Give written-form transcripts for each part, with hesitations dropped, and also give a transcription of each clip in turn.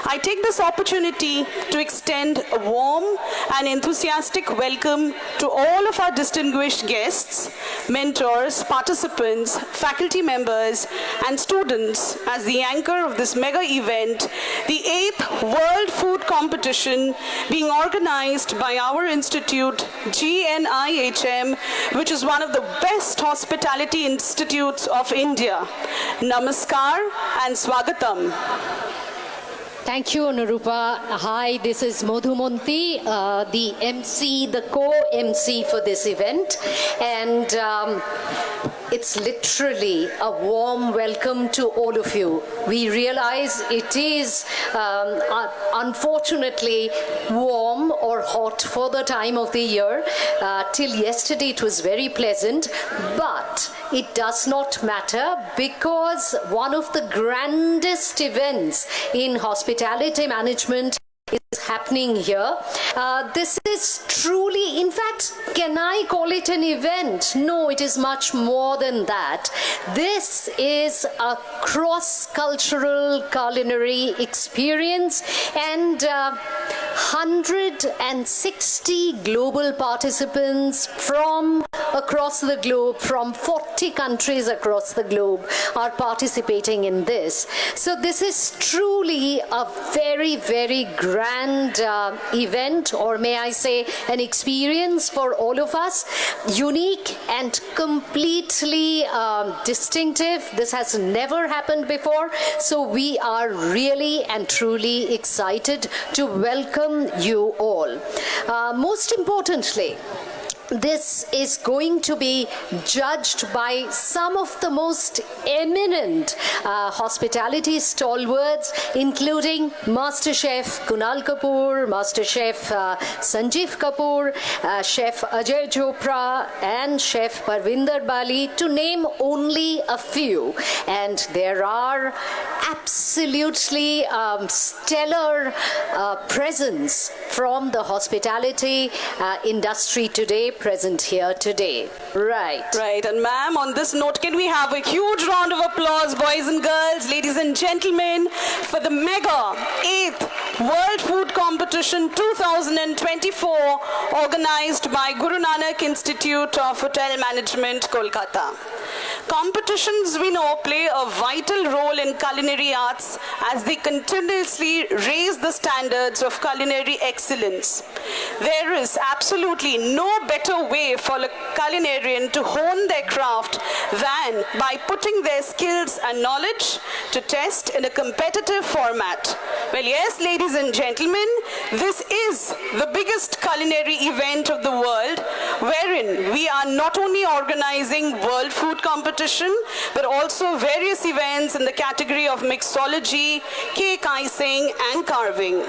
I take this opportunity to extend a warm and enthusiastic welcome to all of our distinguished guests, mentors, participants, faculty members, and students as the anchor of this mega event, the 8th World Food Competition being organized by our institute, Gnihm, which is one of the best hospitality institutes of India. Namaskar and Swagatam. Thank you, Anurupa. Hi, this is Madhumonti, the MC, the co-MC for this event. And it's literally a warm welcome to all of you. We realize it is unfortunately warm or hot for the time of the year. Till yesterday it was very pleasant, but it does not matter because one of the grandest events in hospitality management is happening here. This is truly, in fact, can I call it an event? No, it is much more than that. This is a cross-cultural culinary experience, and 160 global participants from across the globe, from 40 countries across the globe are participating in this. So this is truly a very, very grand event, or may I say an experience for all of us, unique and completely distinctive. This has never happened before, so we are really and truly excited to welcome you all. Most importantly, this is going to be judged by some of the most eminent hospitality stalwarts, including Master Chef Kunal Kapoor, Master Chef Sanjeev Kapoor, Chef Ajay Chopra, and Chef Parvinder Bali, to name only a few. And there are absolutely stellar presence from the hospitality industry today, present here today. Right. And ma'am, on this note, can we have a huge round of applause, boys and girls, ladies and gentlemen, for the mega 8th World Food Competition 2024, organized by Guru Nanak Institute of Hotel Management, Kolkata. Competitions, we know, play a vital role in culinary arts as they continuously raise the standards of culinary excellence. There is absolutely no better way for a culinarian to hone their craft than by putting their skills and knowledge to test in a competitive format. Well, yes, ladies and gentlemen, this is the biggest culinary event of the world, wherein we are not only organizing World Food Competition, but also various events in the category of mixology, cake icing, and carving.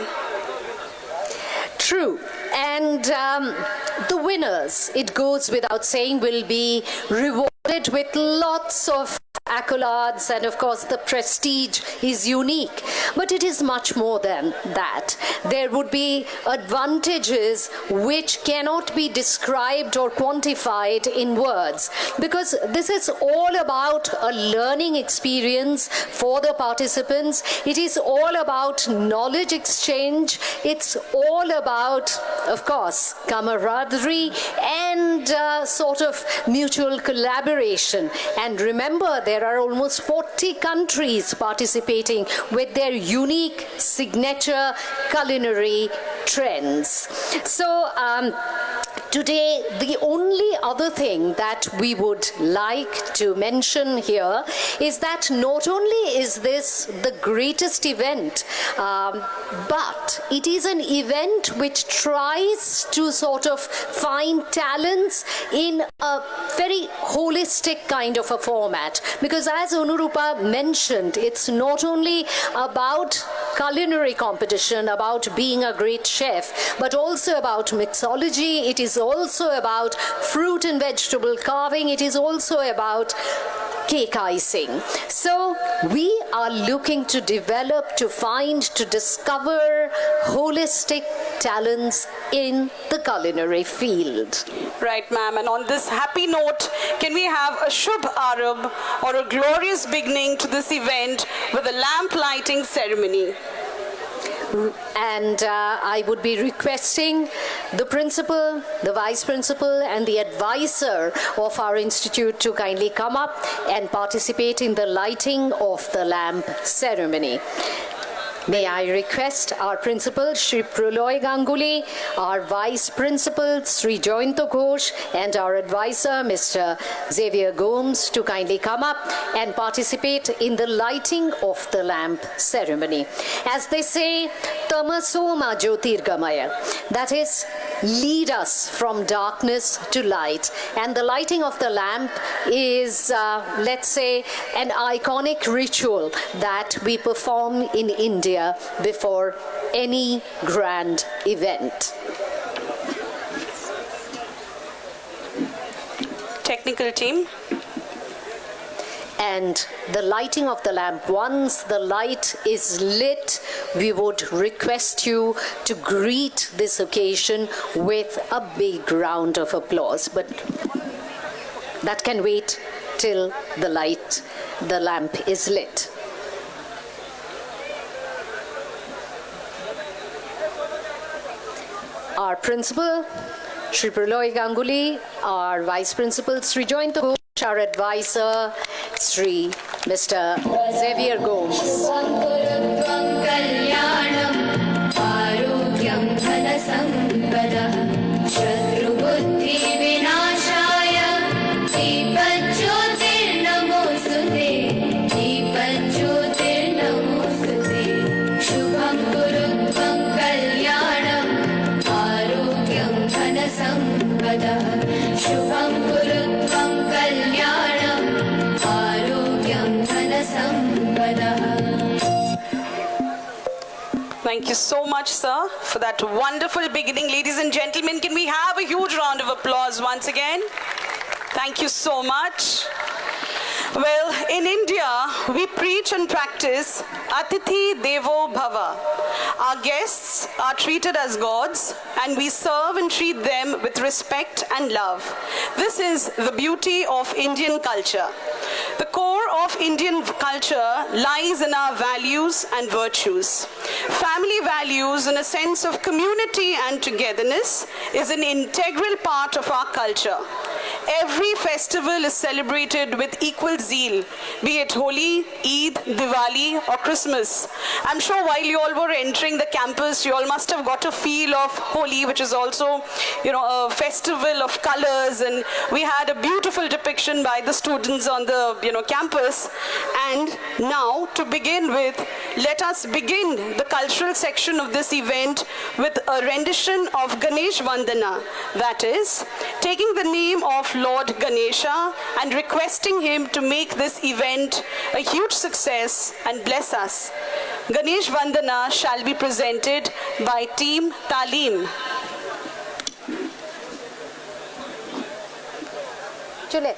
True. And the winners, it goes without saying, will be rewarded with lots of accolades, and of course the prestige is unique, but it is much more than that. There would be advantages which cannot be described or quantified in words, because this is all about a learning experience for the participants. It is all about knowledge exchange. It's all about, of course, camaraderie and sort of mutual collaboration. And remember, there are almost 40 countries participating with their unique signature culinary trends. So today, the only other thing that we would like to mention here is that not only is this the greatest event, but it is an event which tries to sort of find talents in a very holistic kind of a format. Because as Anurupa mentioned, it's not only about culinary competition, about being a great chef, but also about mixology. It is also about fruit and vegetable carving. It is also about cake icing. So we are looking to develop, to find, to discover holistic talents in the culinary field. Right, ma'am. And on this happy note, can we have a Shubh Arab, or a glorious beginning to this event with a lamp lighting ceremony? And I would be requesting the principal, the vice principal, and the advisor of our institute to kindly come up and participate in the lighting of the lamp ceremony. May I request our principal, Shri Praloy Ganguly, our vice principal, Sri Joyanta Ghosh, and our advisor, Mr. Xavier Gomes, to kindly come up and participate in the lighting of the lamp ceremony. As they say, Tamaso ma Jyotirgamaya, that is, lead us from darkness to light. And the lighting of the lamp is, let's say, an iconic ritual that we perform in India before any grand event. Technical team. And the lighting of the lamp, once the light is lit, we would request you to greet this occasion with a big round of applause. But that can wait till the lamp is lit. Our principal, Shri Praloy Ganguly, our vice principal, Sri Joyanta Ghosh, our advisor, Sri Mr. Xavier Gomes. Thank you so much, sir, for that wonderful beginning. Ladies and gentlemen, can we have a huge round of applause once again? Thank you so much. Well, in India, we preach and practice Atithi Devo Bhava. Our guests are treated as gods, and we serve and treat them with respect and love. This is the beauty of Indian culture. The core of Indian culture lies in our values and virtues. Family values and a sense of community and togetherness is an integral part of our culture. Every festival is celebrated with equal zeal, be it Holi, Eid, Diwali, or Christmas. I'm sure while you all were entering the campus, you all must have got a feel of Holi, which is also, a festival of colors, and we had a beautiful depiction by the students on the, campus. And now, to begin with, let us begin the cultural section of this event with a rendition of Ganesh Vandana, that is, taking the name of Lord Ganesha and requesting him to make this event a huge success and bless us. Ganesh Vandana shall be presented by Team Talim. Juliet.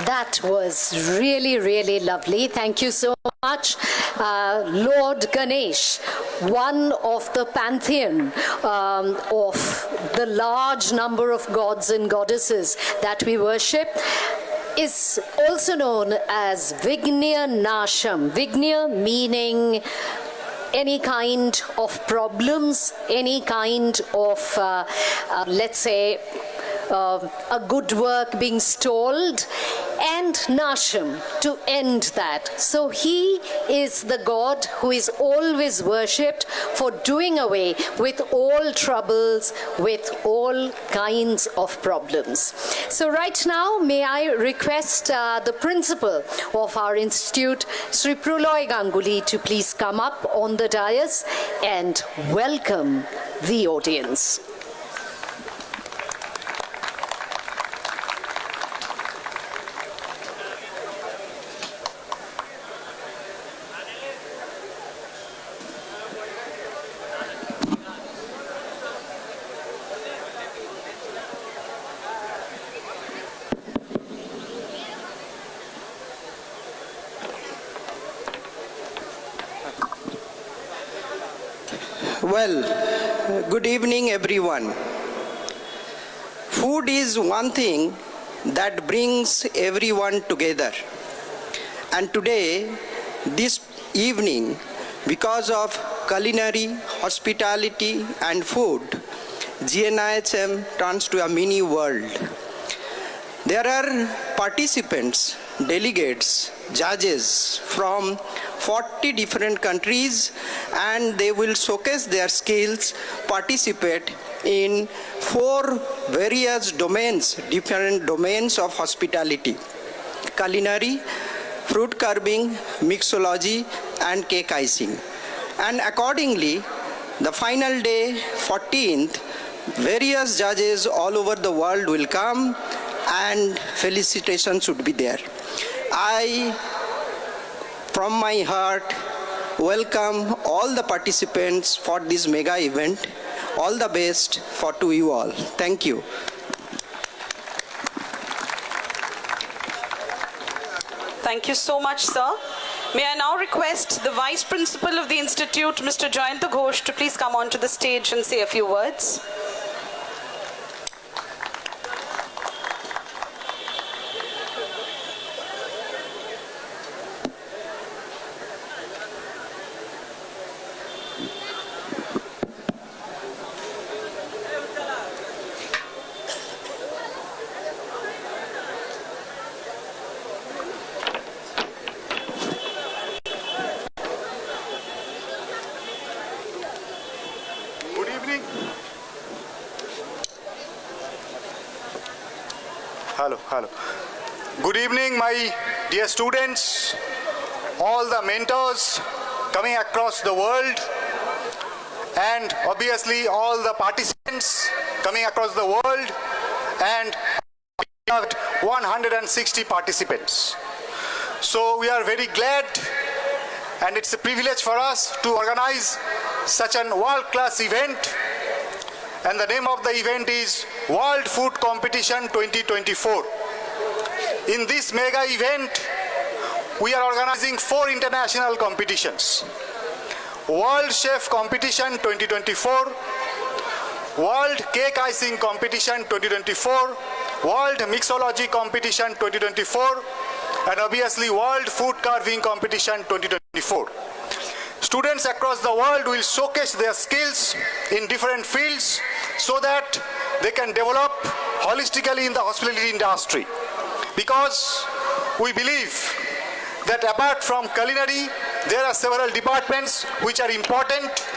That was really, really lovely. Thank you so much. Lord Ganesh, one of the pantheon of the large number of gods and goddesses that we worship, is also known as Gnihm Nasham. Gnihm meaning any kind of problems, any kind of, let's say, a good work being stalled, and Nasham, to end that. So he is the god who is always worshipped for doing away with all troubles, with all kinds of problems. So right now, may I request the principal of our institute, Sri Praloy Ganguly, to please come up on the dais and welcome the audience. Well, good evening everyone. Food is one thing that brings everyone together. And today, this evening, because of culinary, hospitality and food, GNIHM turns to a mini world. There are participants, delegates, judges from 40 different countries, and they will showcase their skills, participate in 4 various domains, different domains of hospitality: culinary, fruit carving, mixology, and cake icing. And accordingly, the final day, 14th, various judges all over the world will come and felicitations should be there. I, from my heart, welcome all the participants for this mega event. All the best to you all. Thank you. Thank you so much, sir. May I now request the Vice Principal of the Institute, Mr. Jayant Ghosh, to please come onto the stage and say a few words. Hello. Good evening, my dear students, all the mentors coming across the world, and obviously all the participants coming across the world, and 160 participants. So we are very glad, and it's a privilege for us to organize such an world-class event. And the name of the event is World Food Competition 2024. In this mega event, we are organizing 4 international competitions: World Chef Competition 2024, World Cake Icing Competition 2024, World Mixology Competition 2024, and obviously World Food Carving Competition 2024. Students across the world will showcase their skills in different fields so that they can develop holistically in the hospitality industry. Because we believe that apart from culinary, there are several departments which are important,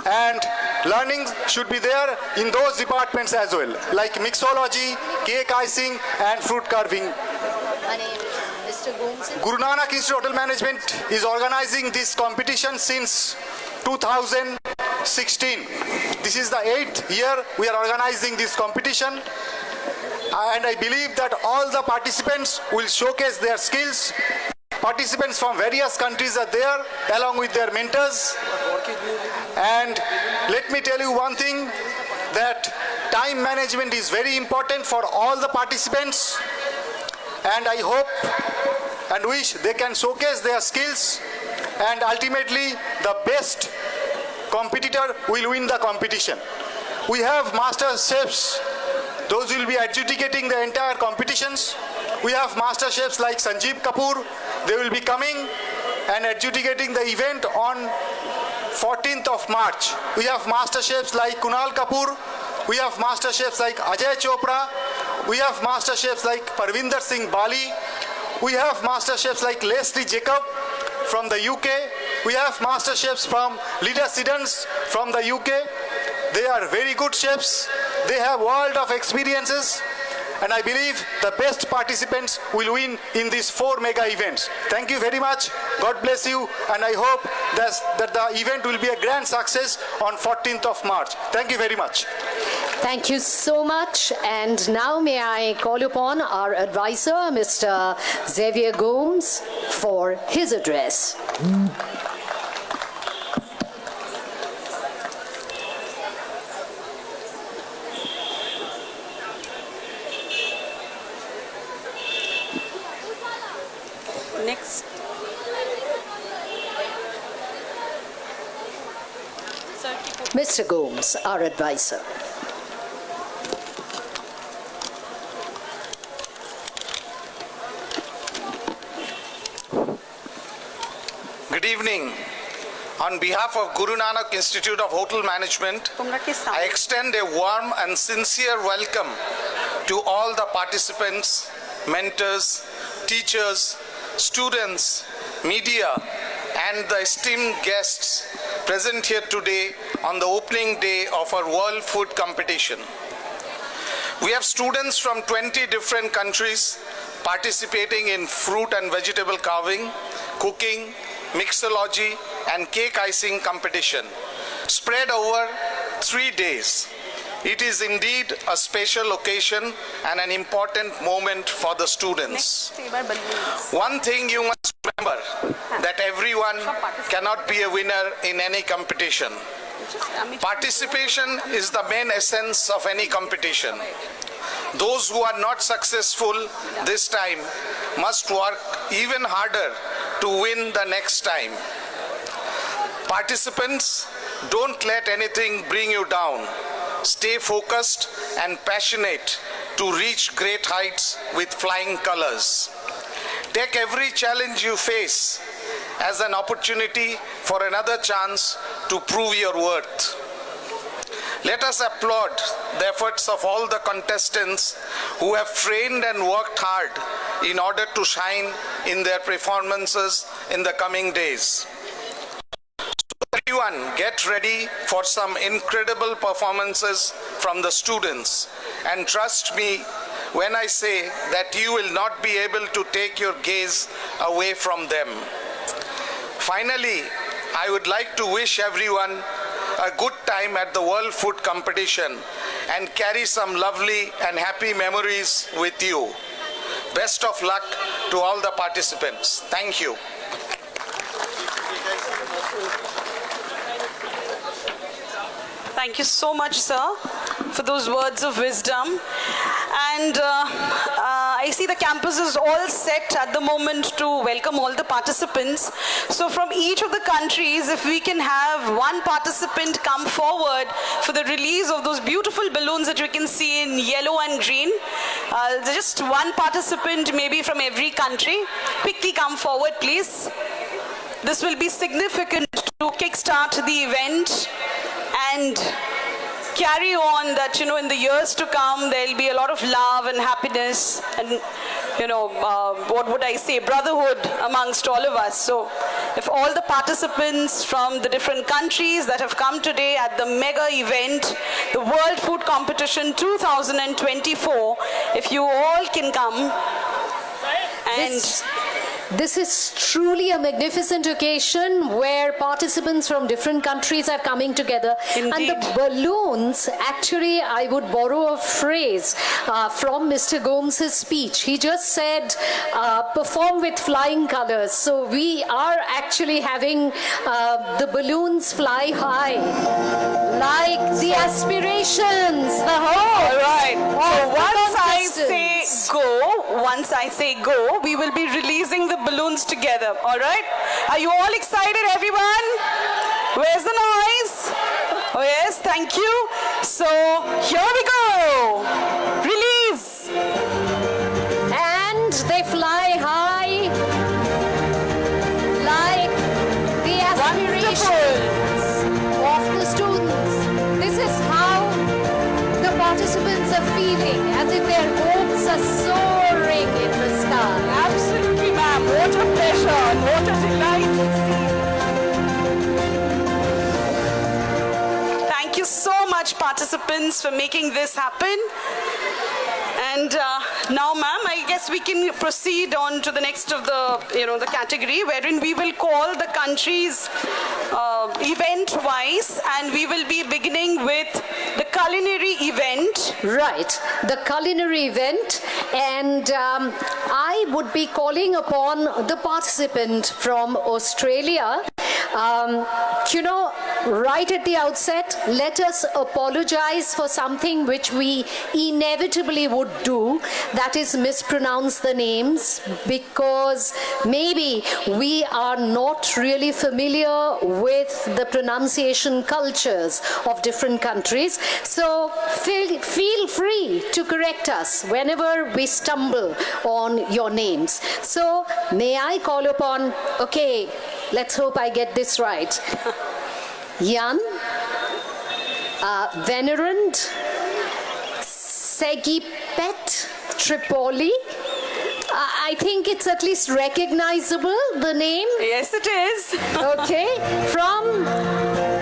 and learning should be there in those departments as well, like mixology, cake icing, and fruit carving. Guru Nanak Institute of Hotel Management is organizing this competition since 2016. This is the 8th year we are organizing this competition, and I believe that all the participants will showcase their skills. Participants from various countries are there along with their mentors. And let me tell you one thing, that time management is very important for all the participants. and I hope and wish they can showcase their skills, and ultimately the best competitor will win the competition. We have master chefs, those will be adjudicating the entire competitions. We have master chefs like Sanjeev Kapoor, they will be coming and adjudicating the event on 14th of March. We have master chefs like Kunal Kapoor, we have master chefs like Ajay Chopra, we have master chefs like Parvinder Singh Bali, we have master chefs like Leslie Jacob from the UK, we have master chefs from Leader Sidens from the UK. They are very good chefs, they have world of experiences, and I believe the best participants will win in these 4 mega events. Thank you very much, God bless you, and I hope that the event will be a grand success on 14th of March. Thank you very much. Thank you so much. And now may I call upon our advisor, Mr. Xavier Gomes, for his address. Next. Mr. Gomes, our advisor. Good evening. On behalf of Guru Nanak Institute of Hotel Management, I extend a warm and sincere welcome to all the participants, mentors, teachers, students, media, and the esteemed guests present here today on the opening day of our World Food Competition. We have students from 20 different countries participating in fruit and vegetable carving, cooking, mixology, and cake icing competition, spread over 3 days. It is indeed a special occasion and an important moment for the students. One thing you must remember, that everyone cannot be a winner in any competition. Participation is the main essence of any competition. Those who are not successful this time must work even harder to win the next time. Participants, don't let anything bring you down. Stay focused and passionate to reach great heights with flying colors. Take every challenge you face as an opportunity for another chance to prove your worth. Let us applaud the efforts of all the contestants who have trained and worked hard in order to shine in their performances in the coming days. Everyone, get ready for some incredible performances from the students. And trust me when I say that you will not be able to take your gaze away from them. Finally, I would like to wish everyone a good time at the World Food Competition and carry some lovely and happy memories with you. Best of luck to all the participants. Thank you. Thank you so much, sir, for those words of wisdom. And I see the campus is all set at the moment to welcome all the participants. So from each of the countries, if we can have one participant come forward for the release of those beautiful balloons that we can see in yellow and green. Just one participant maybe from every country. Quickly come forward, please. This will be significant to kickstart the event and carry on that, you know, in the years to come, there'll be a lot of love and happiness and, you know, what would I say, brotherhood amongst all of us. So if all the participants from the different countries that have come today at the mega event, the World Food Competition 2024, if you all can come and... This is truly a magnificent occasion where participants from different countries are coming together. Indeed. And the balloons, actually, I would borrow a phrase from Mr. Gomes' speech. He just said, perform with flying colors. So we are actually having the balloons fly high, like the aspirations, the hope. All right. So once I say go, once I say go, we will be releasing the balloons together, all right? Are you all excited, everyone? Where's the noise? Oh yes, thank you. So here we go. Release. And they fly high like the aspirations of the students. This is how the participants are feeling, as if their hopes are soaring in the sky. Absolutely, ma'am. What a pleasure and what a delight to see. Thank you so much, participants, for making this happen. And now, ma'am, I guess we can proceed on to the next of the, the category, wherein we will call the countries event-wise, and we will be beginning with the culinary event. Right, the culinary event, and I would be calling upon the participant from Australia. Right at the outset, let us apologize for something which we inevitably would do, that is mispronounce the names, because maybe we are not really familiar with the pronunciation cultures of different countries. So feel free to correct us whenever we stumble on your names. So may I call upon, okay, let's hope I get this right. Jan, Venerand, Segipet, Tripoli. I think it's at least recognizable, the name. Yes, it is. Okay, from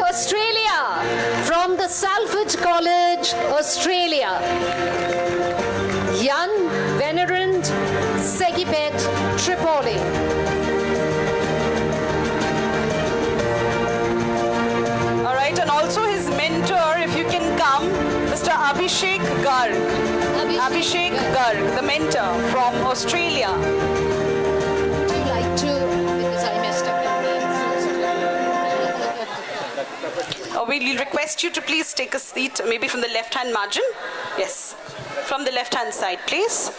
Australia, from the Salford College, Australia. Jan, Venerand, Segipet, Tripoli. All right, and also his mentor, if you can come, Mr. Abhishek Garg. Abhishek Garg, the mentor from Australia. Would you like to, because I messed up your name. We'll request you to please take a seat, maybe from the left-hand margin. Yes, from the left-hand side, please.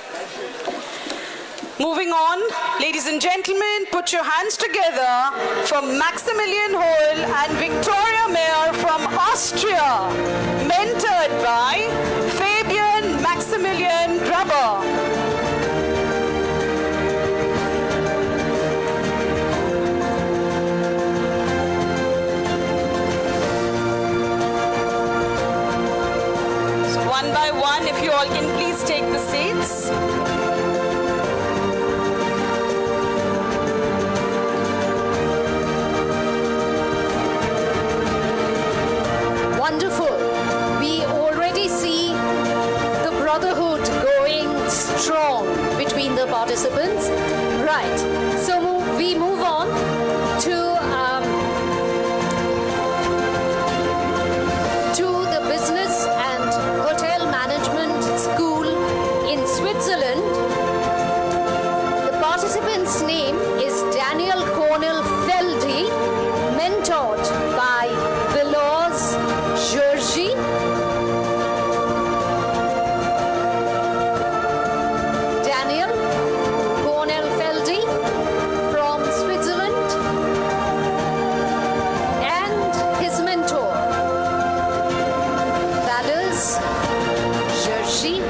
Moving on, ladies and gentlemen, put your hands together for Maximilian Hohl and Victoria Mayer from Austria, mentored by Fabian Maximilian Grubber. So one by one, if you all can please take the seats. Wonderful. We already see the brotherhood going strong between the participants. Right. So we move on to the Business and Hotel Management School in Switzerland. The participant's name is Daniel Cornel Feldy, mentored by Veloz Georgie. Daniel Cornel Feldy from Switzerland, and his mentor, Veloz Georgie.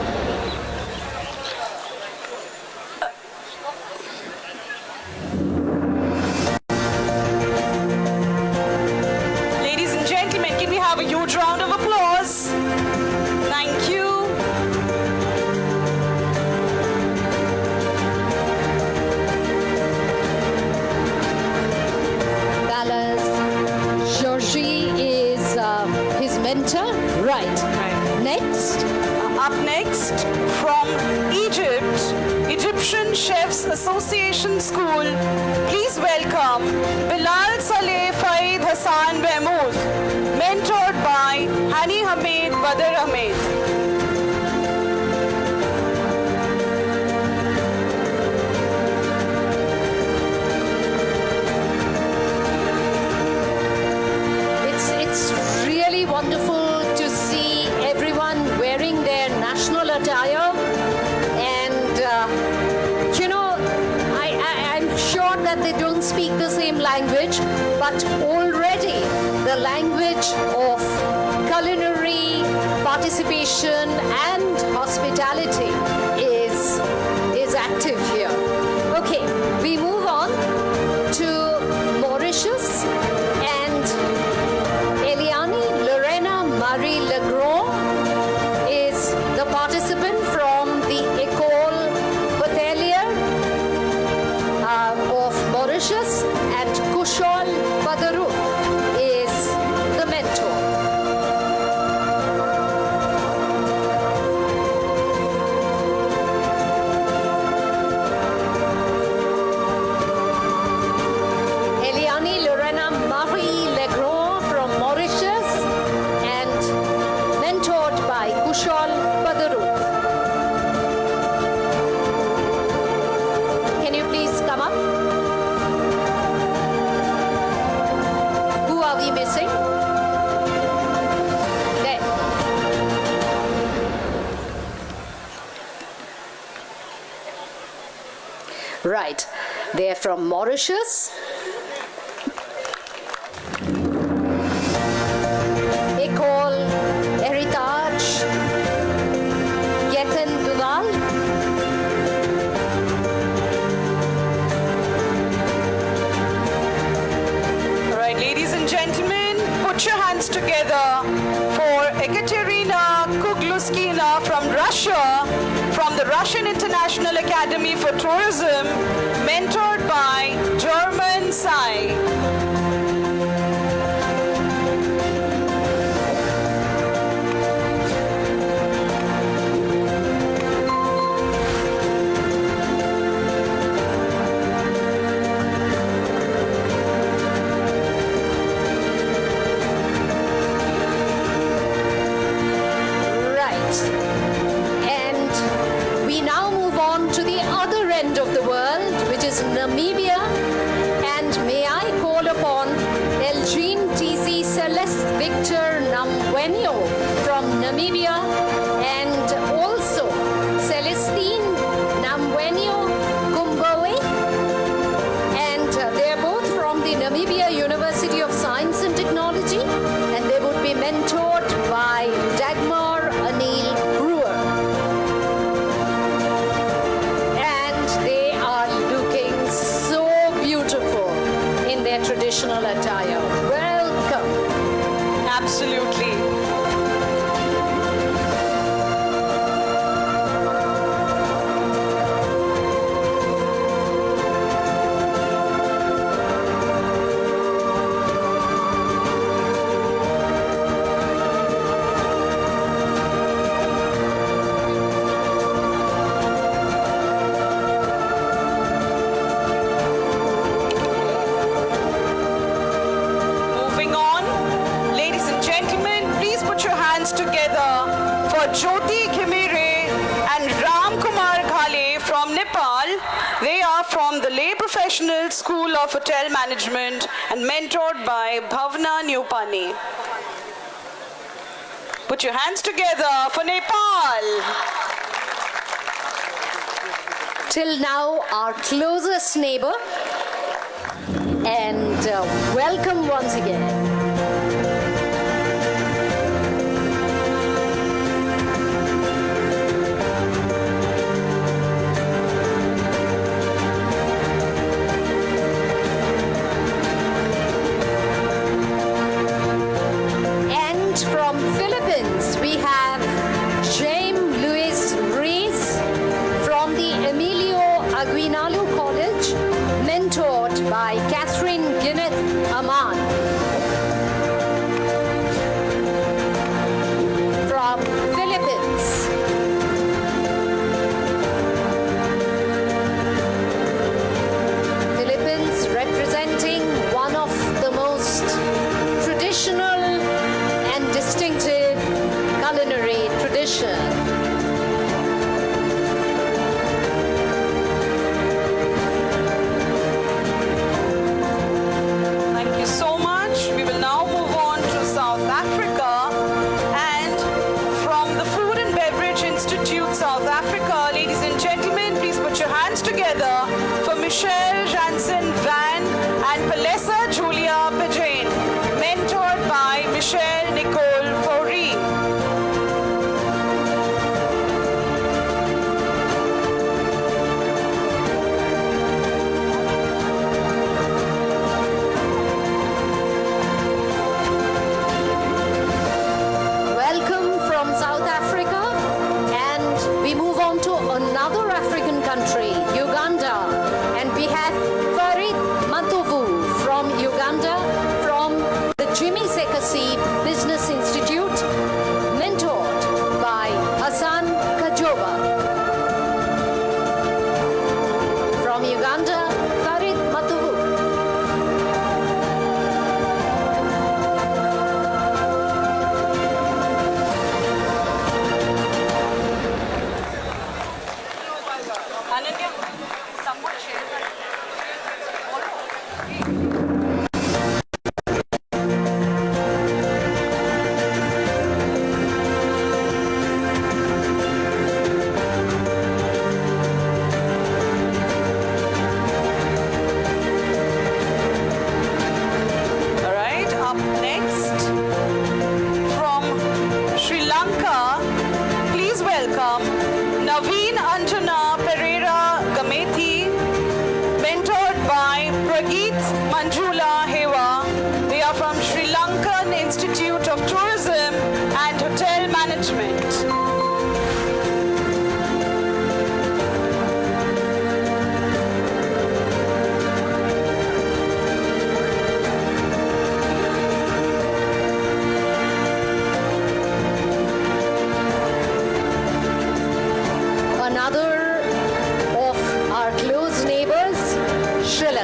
Ladies and gentlemen, can we have a huge round of applause? Thank you. Veloz Georgie is his mentor. Right. Next. Up next, from Egypt, Egyptian Chefs Association School, please welcome Bilal Saleh Faid Hassan Mahmood, mentored by Hani Hamid Badr Ahmed. It's really wonderful to see everyone wearing their national attire, and they don't speak the same language, but already the language of culinary participation and hospitality is active here. Okay, we move on to Mauritius, and Eliane Lorena Marie Legrand is the participant from the École Hôtelière of Mauritius, and Kushal Padaru is the mentor. Eliane Lorena Marie Legrand from Mauritius and mentored by Kushal Padaru. Can you please come up? Who are we missing? There. Right. They're from Mauritius. École Héritage Getten Duval. All right, ladies and gentlemen, put your hands together for Ekaterina Kugluskina from Russia, from the Russian International Academy for Tourism, mentored by German Sai. Right. And we now move on to the other end of the world, which is Namibia. And may I call upon Elgene TC Celeste Victor Namwenyo from Namibia, and also Celestine Namwenyo Kumbowe. And they're both from the Namibia University of Science and Technology, and they would be mentored by Dagmar Anil Brewer. And they are looking so beautiful in their traditional attire. Welcome. Absolutely. Moving on, ladies and gentlemen, please put your hands together for Jyoti Khimere and Ram Kumar Ghale from Nepal. They are from the Lay Professional School of Hotel Management and mentored by Bhavna Newpani. Put your hands together for Nepal. Till now, our closest neighbor. And welcome once again. And from Philippines, we have Jaime Luis Ruiz from the Emilio Aguinaldo College, mentored by Catherine Gnith Aman. From Philippines, Philippines representing one of the most traditional and distinctive culinary tradition. Thank you so much. We will now move on to South Africa. And from the Food and Beverage Institute, South Africa, ladies and gentlemen, please put your hands together for Michelle Jansen Van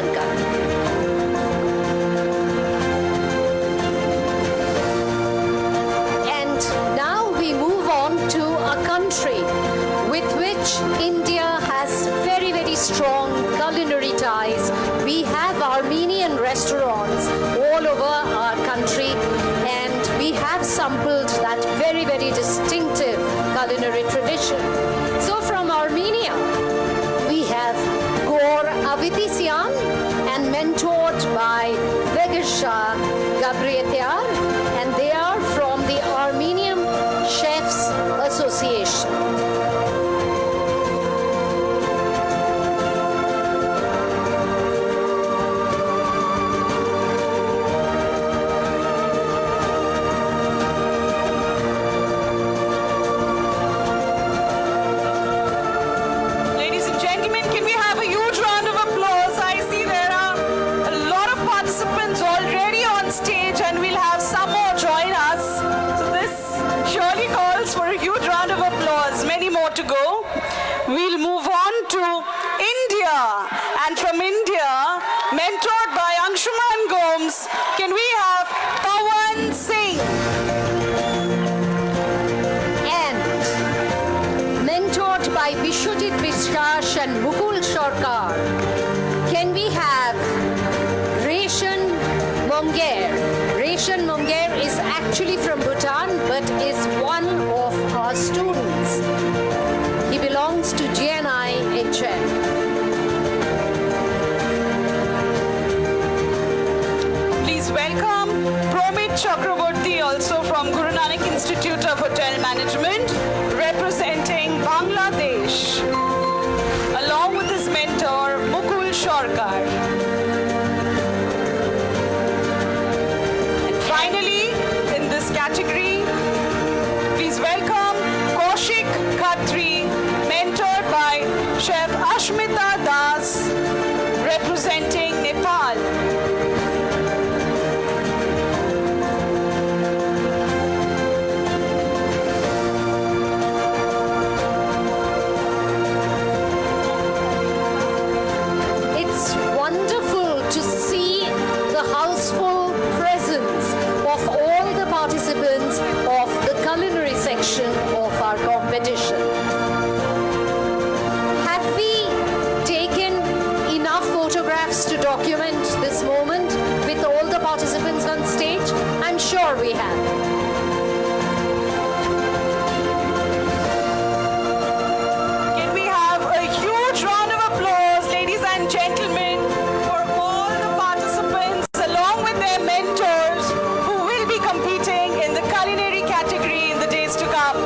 Lanka. And now we move on to a country with which India has very, very strong culinary ties. We have Armenian restaurants all over our country, and we have sampled that very, very distinctive culinary tradition. So from Armenia, we have Gor Avitisyan, and mentored by Vegasha Gabrietiar, and they are from the Armenian Chefs Association. Ladies and gentlemen, can we have a huge round of applause? I see there are a lot of participants already on stage, and we'll have some more join us. So this surely calls for a huge round of applause. Many more to go. We'll move on to India. And from India, mentored by Anshuman Gomes, can we have Pawan Singh? And mentored by Vishwajit Vishwash and Mukul Sarkar, can we have Reshan Monger? Reshan Monger is actually from Bhutan, but is one of our students. He belongs to GNI HM. Please welcome Promit Chakraborty, also from Guru Nanak Institute of Hotel Management, representing Bangladesh, along with his mentor Mukul Sarkar. And finally, in this category, please welcome Kaushik Khatri, mentored by Chef Ashmita Das, representing Nepal. It's wonderful to see the houseful presence of all the participants of the culinary section of our competition. Have we taken enough photographs to document this moment with all the participants on stage? I'm sure we have. Can we have a huge round of applause, ladies and gentlemen, for all the participants along with their mentors who will be competing in the culinary category in the days to come.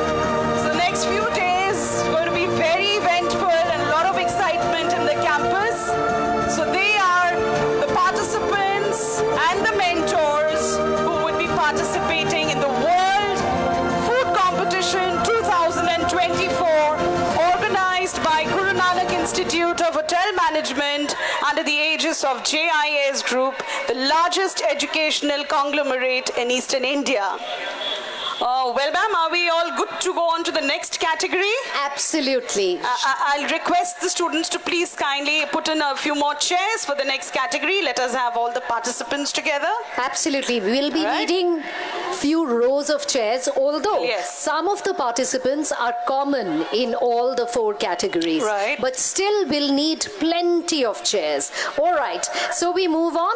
So the next few days is going to be very eventful and a lot of excitement in the campus. So they are the participants and the mentors who would be participating in the World Food Competition 2024, organized by Guru Nanak Institute of Hotel Management under the aegis of JIS Group, the largest educational conglomerate in Eastern India. Well, ma'am, are we all good to go on to the next category? Absolutely. I'll request the students to please kindly put in a few more chairs for the next category. Let us have all the participants together. Absolutely. We'll be All right. needing few rows of chairs, although Yes. some of the participants are common in all the four categories. Right. But still we'll need plenty of chairs. All right. So we move on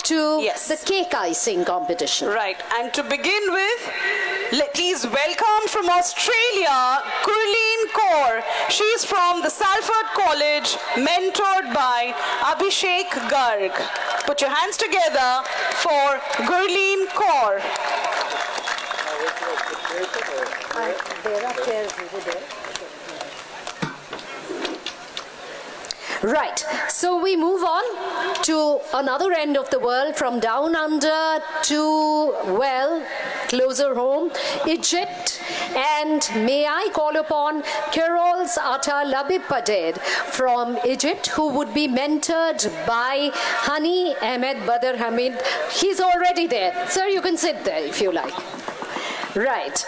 to Yes. the cake icing competition. Right, and to begin with, please welcome from Australia, Gurleen Kaur. She's from the Salford College, mentored by Abhishek Garg. Put your hands together for Gurleen Kaur. There are chairs over there. Right, so we move on to another end of the world, from down under to, well, closer home, Egypt. And may I call upon Carol's Ata Labib from Egypt, who would be mentored by Hani Ahmed Badr Hamid. He's already there. Sir, you can sit there if you like. Right.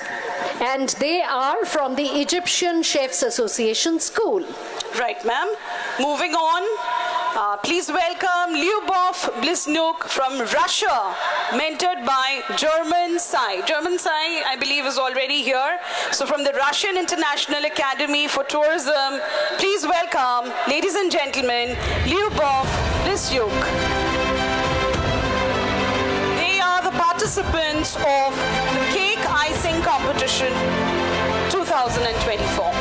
And they are from the Egyptian Chefs Association School. Right, ma'am. Moving on, Please welcome Lyubov Bliznyuk from Russia, mentored by German Sai. German Sai, I believe, is already here. So from the Russian International Academy for Tourism, please welcome, ladies and gentlemen, Lyubov Bliznyuk. They are the participants of the Cake Icing Competition 2024.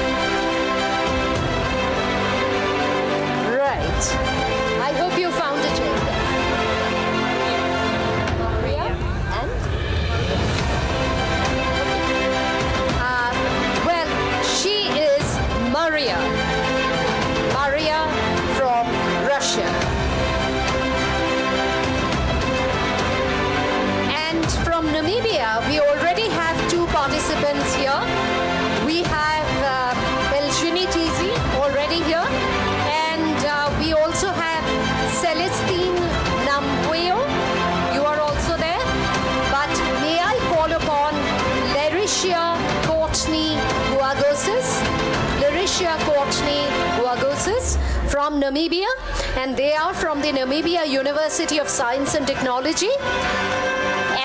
Right. I hope you found it. Maria and? Well, she is Maria. Maria from Russia. And from Namibia, we already have two participants here. We have Elshini Tizi already here. We also have Celestine Nambueo. You are also there. But may I call upon Laricia Courtney Guagosis. Laricia Courtney Guagosis from Namibia. And they are from the Namibia University of Science and Technology.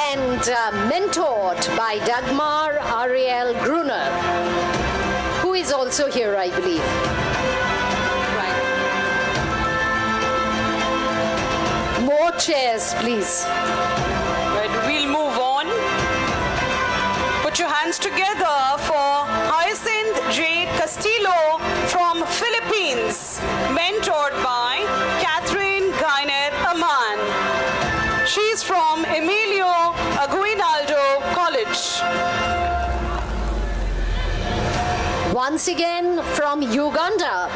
And mentored by Dagmar Ariel Gruner, who is also here, I believe. More chairs, please. Right, we'll move on. Put your hands together for Hyacinth J. Castillo from Philippines, mentored by Catherine Gnihm Aman. She's from Emilio Aguinaldo College. Once again, from Uganda,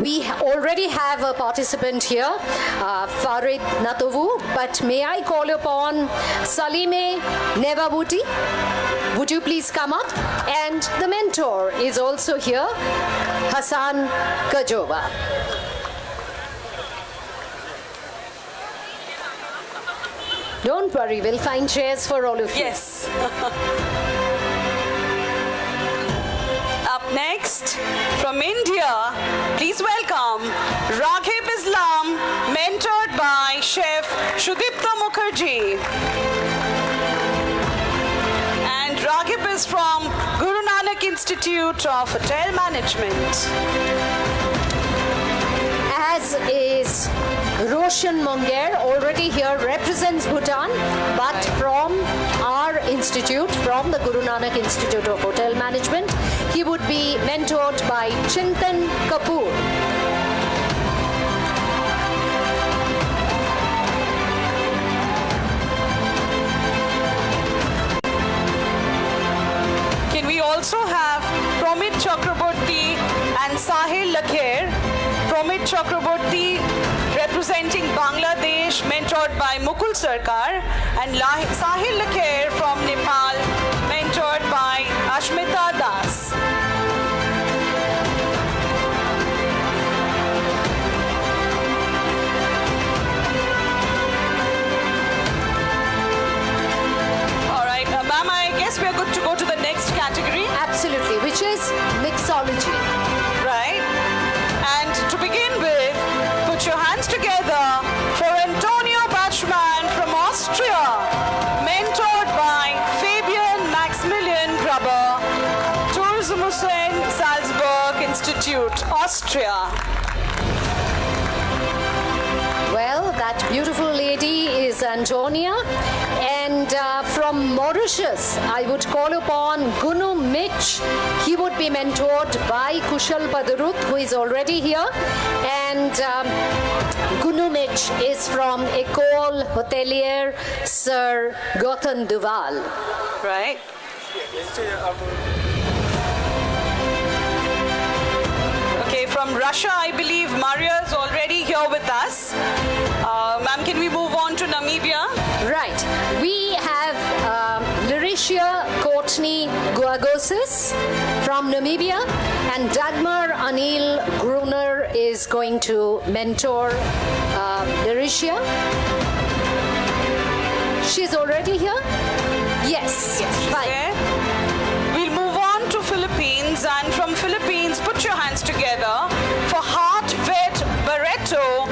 we already have a participant here, Farid Natovu, but may I call upon Salime Nevabuti? Would you please come up? And the mentor is also here, Hassan Kajova. Don't worry, we'll find chairs for all of you. Yes. Up next, from India, please welcome Raghib Islam, mentored by Chef Shudipta Mukherjee. And Raghib is from Guru Nanak Institute of Hotel Management. As is Roshan Monger, already here, represents Bhutan, but from our institute, from the Guru Nanak Institute of Hotel Management, he would be mentored by Chintan Kapoor. Can we also have Promit Chakraborty and Sahil Lakher? Promit Chakraborty representing Bangladesh, mentored by Mukul Sarkar, and Sahil Lakher from Nepal, mentored by Ashmita Das. All right, ma'am, I guess we are good to go to the next category. Absolutely, which is mixology. Right? And to begin with, put your hands together for Antonio Bachmann from Austria, mentored by Fabian Maximilian Grubber, Tourismuseen Salzburg Institute, Austria. Well, that beautiful lady is Antonia. And from Mauritius, I would call upon Gunu Mitch. He would be mentored by Kushal Padarut, who is already here. And Gunu Mitch is from École Hotelière Sir Gautam Duval. Right? Okay, from Russia, I believe Maria is already here with us. Ma'am, can we move on to Namibia? Right. We have Laricia Courtney Guagosis from Namibia, and Dagmar Anil Gruner is going to mentor Laricia. She's already here? Yes. Fine. Okay. We'll move on to Philippines, and from Philippines, put your hands together for Heart Vet Barreto,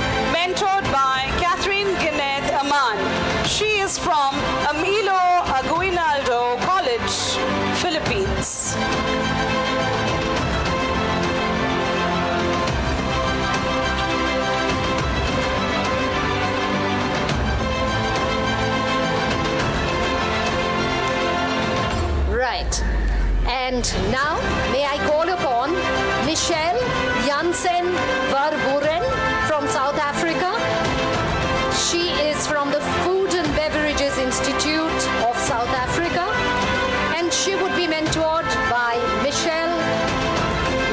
And now, may I call upon Michelle Jansen Verburen from South Africa. She is from the Food and Beverages Institute of South Africa, and she would be mentored by Michelle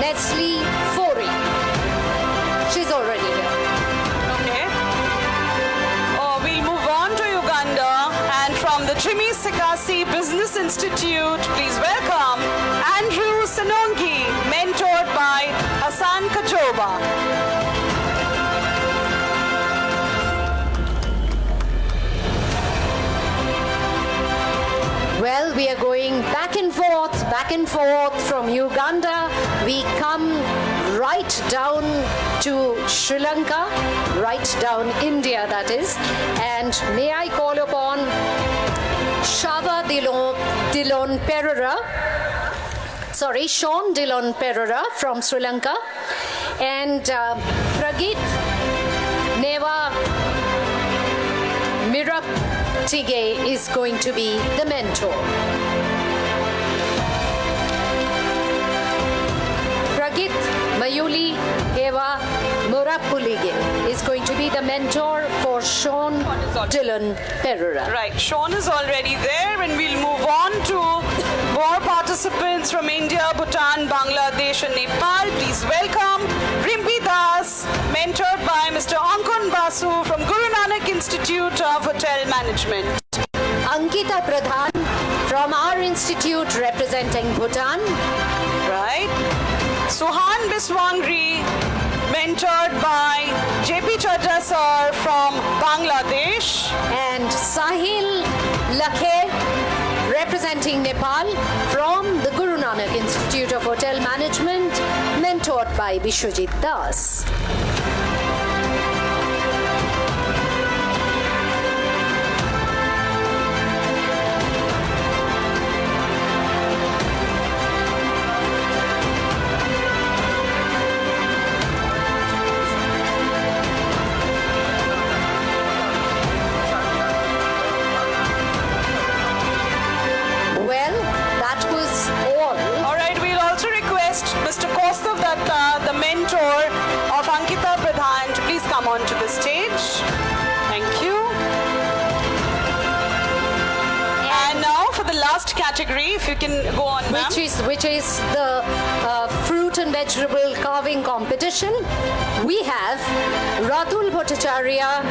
Nestle Fori. She's already here. Okay. Oh, we'll move on to Uganda, and from the Jimmy Sikasi Business Institute, please welcome Andrew Sanongi, mentored by Hassan Kajoba. Well, we are going back and forth from Uganda. We come right down to Sri Lanka, right down India, that is. And may I call upon Shava Dillon Perera, Sean Dillon Perera from Sri Lanka, and Pragit Neva Miratige is going to be the mentor. Pragit Mayuli Eva Murapulige is going to be the mentor for Sean Dillon Perera. Right, Sean is already there, and we'll move on to more participants from India, Bhutan, Bangladesh, and Nepal. Please welcome Rimbi Das, mentored by Mr. Ankon Basu from Guru Nanak Institute of Hotel Management. Ankita Pradhan from our institute representing Bhutan. Right. Suhan Biswangri, mentored by JP Chadha sir from Bangladesh. And Sahil Lakhe representing Nepal from the Guru Nanak Institute of Hotel Management, mentored by Bishwajit Das. Well, that was all. All right, we'll also request Mr. Kaustav Datta, the mentor of Ankita Pradhan, to please come on to the stage. Thank you. And now for the last category, if you can go on, ma'am. Which is the fruit and vegetable carving competition. We have Ratul Bhattacharya,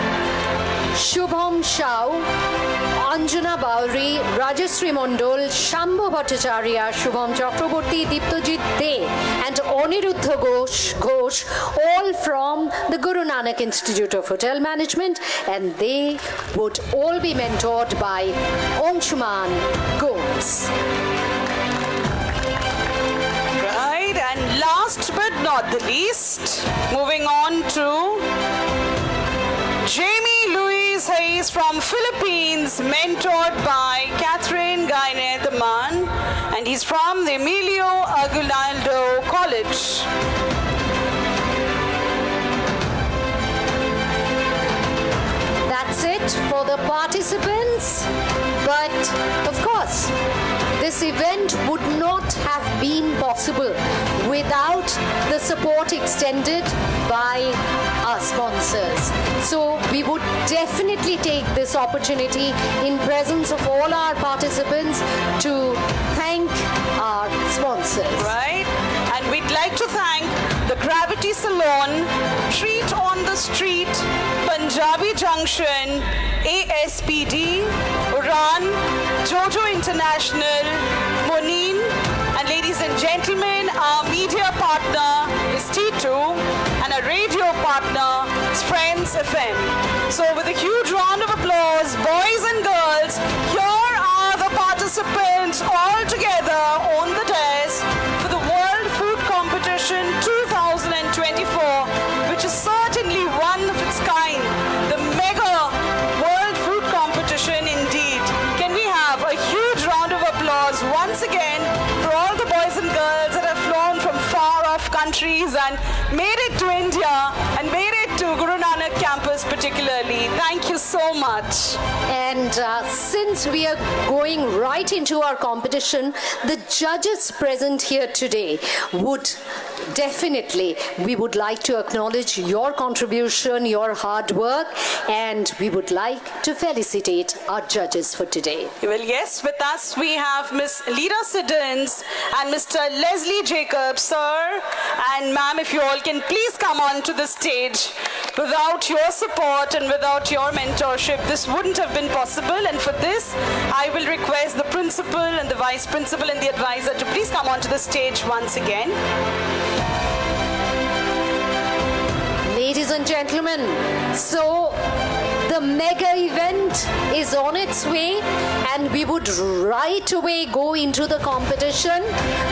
Shubham Shao, Anjana Bauri, Rajashree Mondol, Shambhu Bhattacharya, Shubham Chakraborty, Diptojit De, and Aniruddha Ghosh, all from the Guru Nanak Institute of Hotel Management, and they would all be mentored by Anshuman Gomes. Right, and last but not the least, moving on to Jamie Louise Hayes from Philippines, mentored by Catherine Gaine-Taman, and he's from the Emilio Aguinaldo College. That's it for the participants. But of course, this event would not have been possible without the support extended by our sponsors. So we would definitely take this opportunity in presence of all our participants to thank our sponsors. Right? And we'd like to thank the Gravity Salon, Treat on the Street, Punjabi Junction, ASPD, Uran, Jojo International, Moneen, and ladies and gentlemen, our media partner is T2, and our radio partner is Friends FM. So with a huge round of applause, boys and girls, here are the participants all together on the dais for the World Food Competition 2024, which is certainly one of its kind, the mega World Food Competition indeed. Can we have a huge round of applause once again for all the boys and girls that have flown from far off countries and made it to India and made it to Guru Nanak campus particularly. Thank you so much. And since we are going right into our competition, the judges present here today would definitely, we would like to acknowledge your contribution, your hard work, and we would like to felicitate our judges for today. Well, yes, with us we have Miss Lira Siddons and Mr. Leslie Jacobs, sir. And ma'am, if you all can please come on to the stage. Without your support and without your mentorship, this wouldn't have been possible. And for this, I will request the principal and the vice principal and the advisor to please come on to the stage once again. Ladies and gentlemen, so the mega event is on its way and we would right away go into the competition,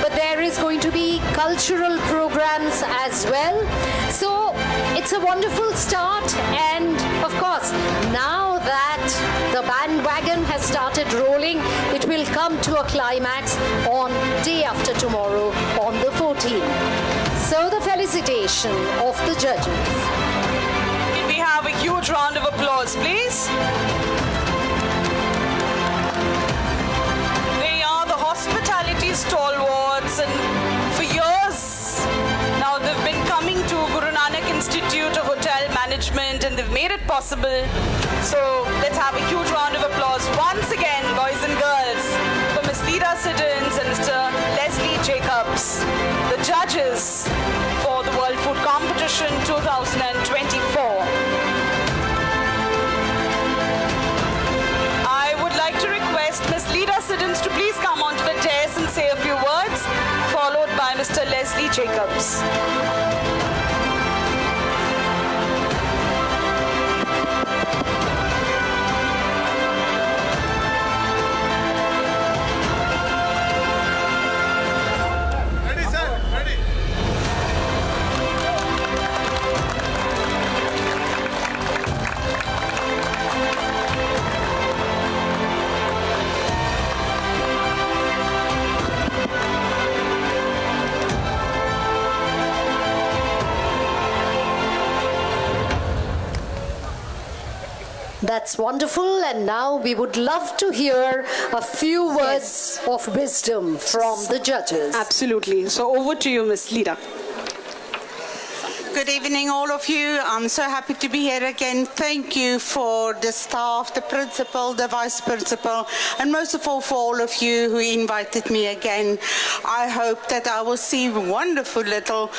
but there is going to be cultural programs as well. So it's a wonderful start, and of course, now that the bandwagon has started rolling, it will come to a climax on day after tomorrow on the 14th. So the felicitation of the judges. Can we have a huge round of applause, please? They are the hospitality stalwarts, and for years now they've been coming to Guru Nanak Institute of Hotel Management and they've made it possible. So let's have a huge round of applause once again, boys and girls, for Ms. Lira Siddons and Mr. Leslie Jacobs, the judges for the World Food Competition 2024. I would like to request Ms. Lira Siddons to please come onto the dais and say a few words, followed by Mr. Leslie Jacobs. That's wonderful, and now we would love to hear a few words of wisdom from the judges. Absolutely. So over to you, Ms. Lira. Good evening, all of you. I'm so happy to be here again. Thank you for the staff, the principal, the vice principal, and most of all for all of you who invited me again. I hope that I will see wonderful little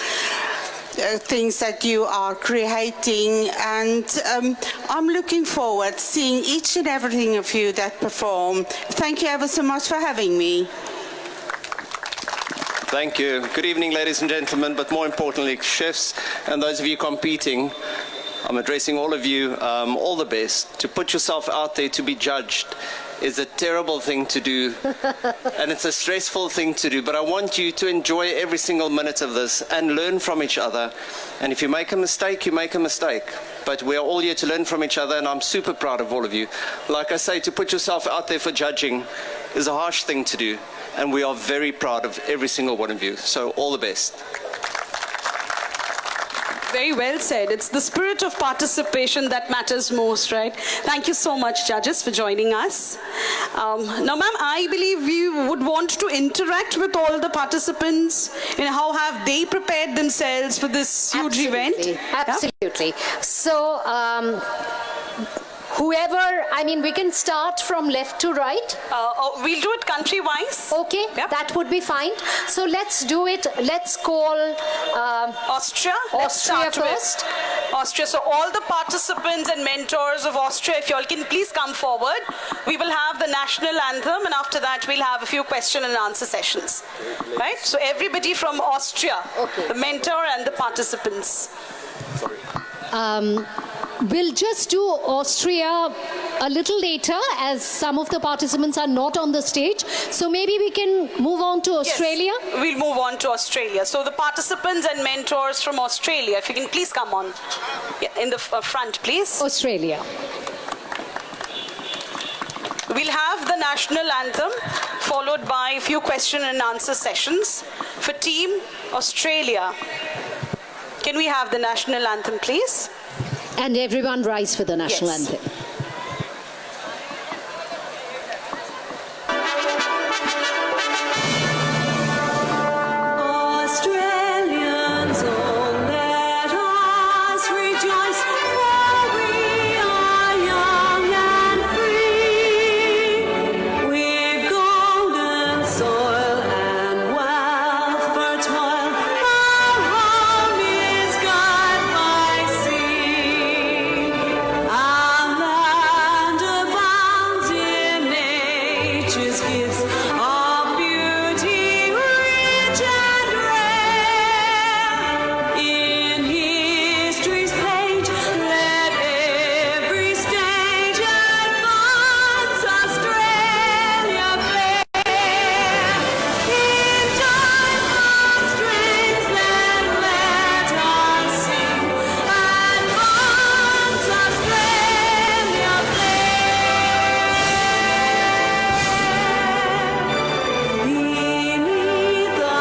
things that you are creating, and I'm looking forward to seeing each and everything of you that perform. Thank you ever so much for having me. Thank you. Good evening, ladies and gentlemen, but more importantly, chefs and those of you competing. I'm addressing all of you, all the best. To put yourself out there to be judged is a terrible thing to do, and it's a stressful thing to do, but I want you to enjoy every single minute of this and learn from each other. And if you make a mistake, you make a mistake. But we're all here to learn from each other, and I'm super proud of all of you. Like I say, to put yourself out there for judging is a harsh thing to do, and we are very proud of every single one of you. So all the best. Very well said. It's the spirit of participation that matters most, right? Thank you so much, judges, for joining us. Now, ma'am, I believe we would want to interact with all the participants. You know, how have they prepared themselves for this huge event? Absolutely. Yeah? So, whoever, I mean, we can start from left to right. We'll do it country-wise. Okay, yep. That would be fine. So let's do it. Let's call Austria. Austria first. Austria. So all the participants and mentors of Austria, if you all can please come forward. We will have the national anthem, and after that we'll have a few question and answer sessions. Right? So everybody from Austria, okay. The mentor and the participants. We'll just do Austria a little later, as some of the participants are not on the stage. So maybe we can move on to Australia? Yes, we'll move on to Australia. So the participants and mentors from Australia, if you can please come on. Yeah, in the front, please. Australia. We'll have the national anthem, followed by a few question and answer sessions. For Team Australia, can we have the national anthem, please? And everyone rise for the national Yes. anthem. Australians, oh, let us rejoice, for we are young and free. We've golden soil and wealth for toil. Our home is God by sea. Our land abounds in nature's gifts of beauty, rich and rare. In history's page, let every stage advance Australia fair. In time of strength, then let us sing, advance Australia fair. Beneath the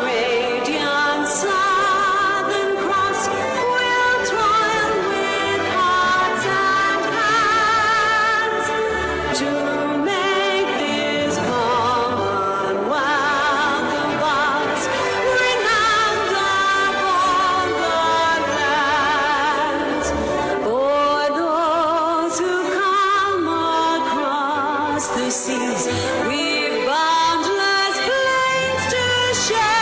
radiant Southern Cross, we'll toil with hearts and hands to make this commonwealth of ours renowned of all the lands. For those who come across the seas, we've boundless plains to share.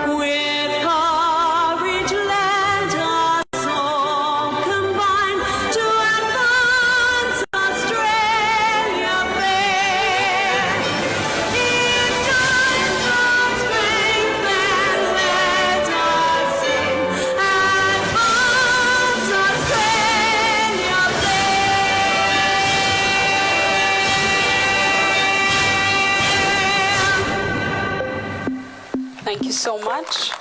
With courage, let us all combine to advance Australia fair. In times of strength, then let us sing, advance Australia fair. Thank you so much.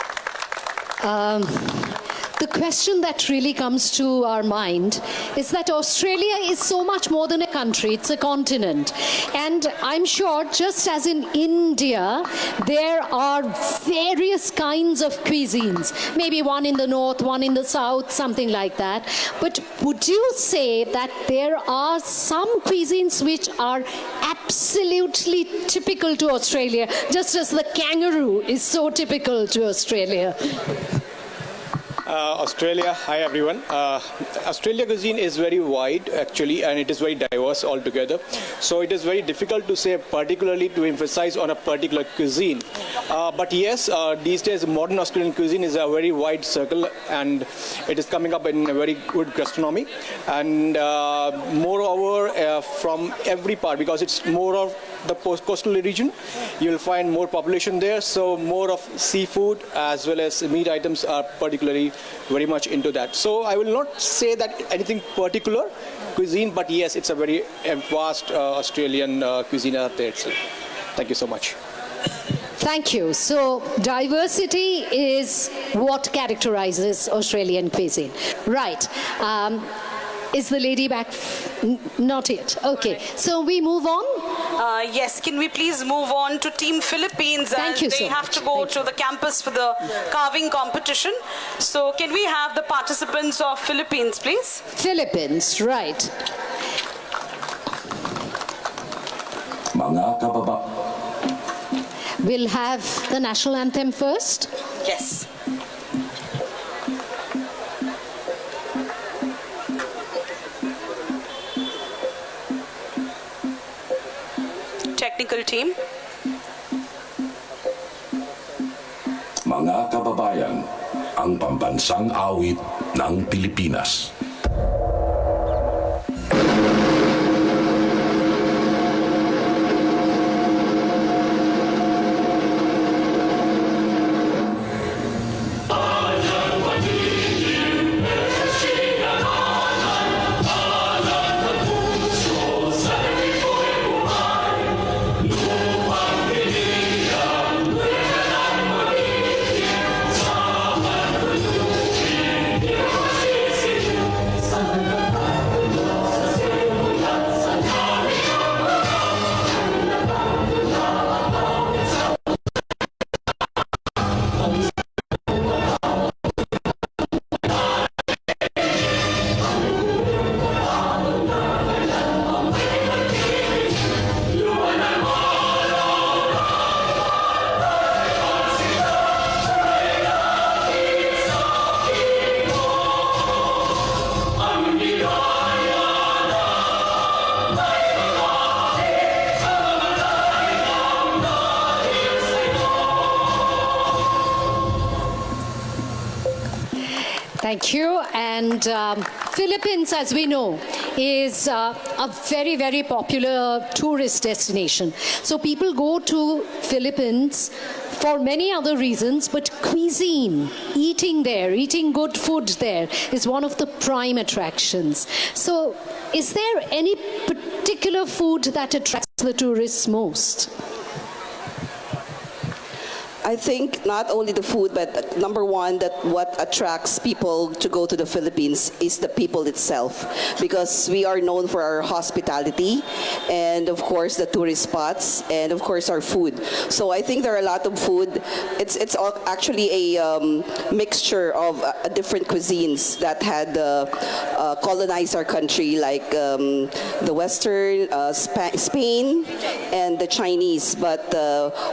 The question that really comes to our mind is that Australia is so much more than a country, it's a continent. And I'm sure, just as in India, there are various kinds of cuisines, maybe one in the north, one in the south, something like that. But would you say that there are some cuisines which are absolutely typical to Australia, just as the kangaroo is so typical to Australia? Australia, hi everyone. Australia cuisine is very wide actually, and it is very diverse altogether. So it is very difficult to say particularly to emphasize on a particular cuisine. But yes, these days modern Australian cuisine is a very wide circle, and it is coming up in a very good gastronomy. And moreover, from every part, because it's more of the coastal region, you'll find more population there. So more of seafood as well as meat items are particularly very much into that. So I will not say that anything particular cuisine, but yes, it's a very vast Australian cuisine out there itself. Thank you so much. Thank you. So diversity is what characterizes Australian cuisine. Right. Is the lady back? Not yet. Okay. So we move on. Yes, can we please move on to Team Philippines, Thank as you they so have much. to go Thank to the campus for the carving competition. So can we have the participants of Philippines, please? Philippines, right. Mga kababa, We'll have the national anthem first. Yes. Technical team. mga kababayan, ang pambansang awit ng Pilipinas. Thank you. And Philippines, as we know, is a very, very popular tourist destination. So people go to Philippines for many other reasons, but cuisine, eating there, eating good food there is one of the prime attractions. So is there any particular food that attracts the tourists most? I think not only the food, but number one, that what attracts people to go to the Philippines is the people itself, because we are known for our hospitality and of course the tourist spots and of course our food. So I think there are a lot of food. It's actually a mixture of different cuisines that had colonized our country, like the Western, Spain, and the Chinese. But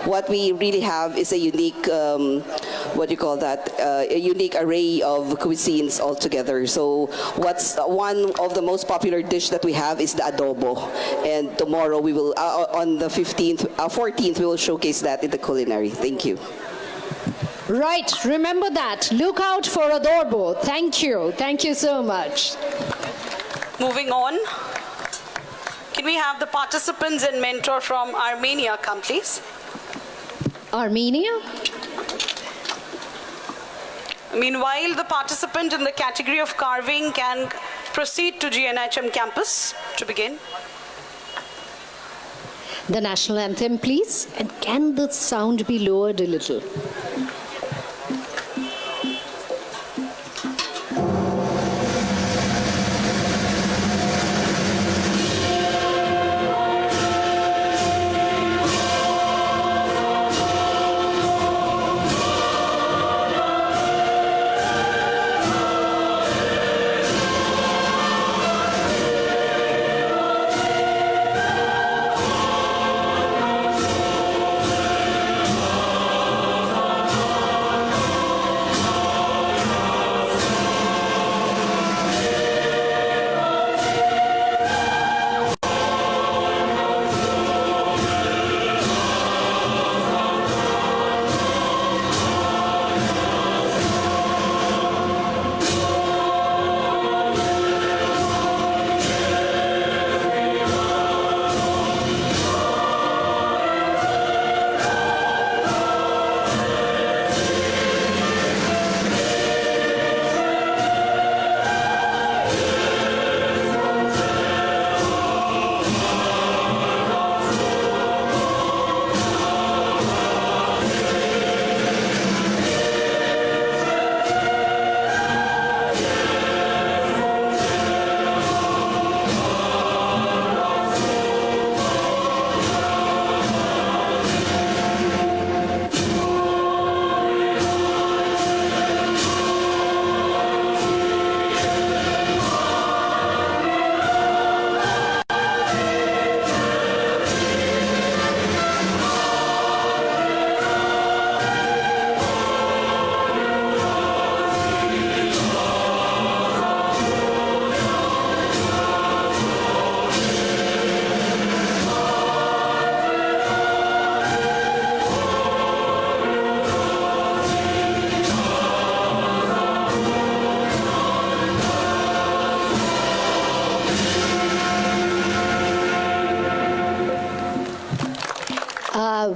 what we really have is a unique, what do you call that? A unique array of cuisines altogether. So what's one of the most popular dish that we have is the adobo. And tomorrow we will, on the 14th, we will showcase that in the culinary. Thank you. Right, remember that. Look out for adobo. Thank you. Thank you so much. Moving on. Can we have the participants and mentor from Armenia come, please? Armenia? Meanwhile, the participant in the category of carving can proceed to GNHM campus to begin. The national anthem, please. And can the sound be lowered a little?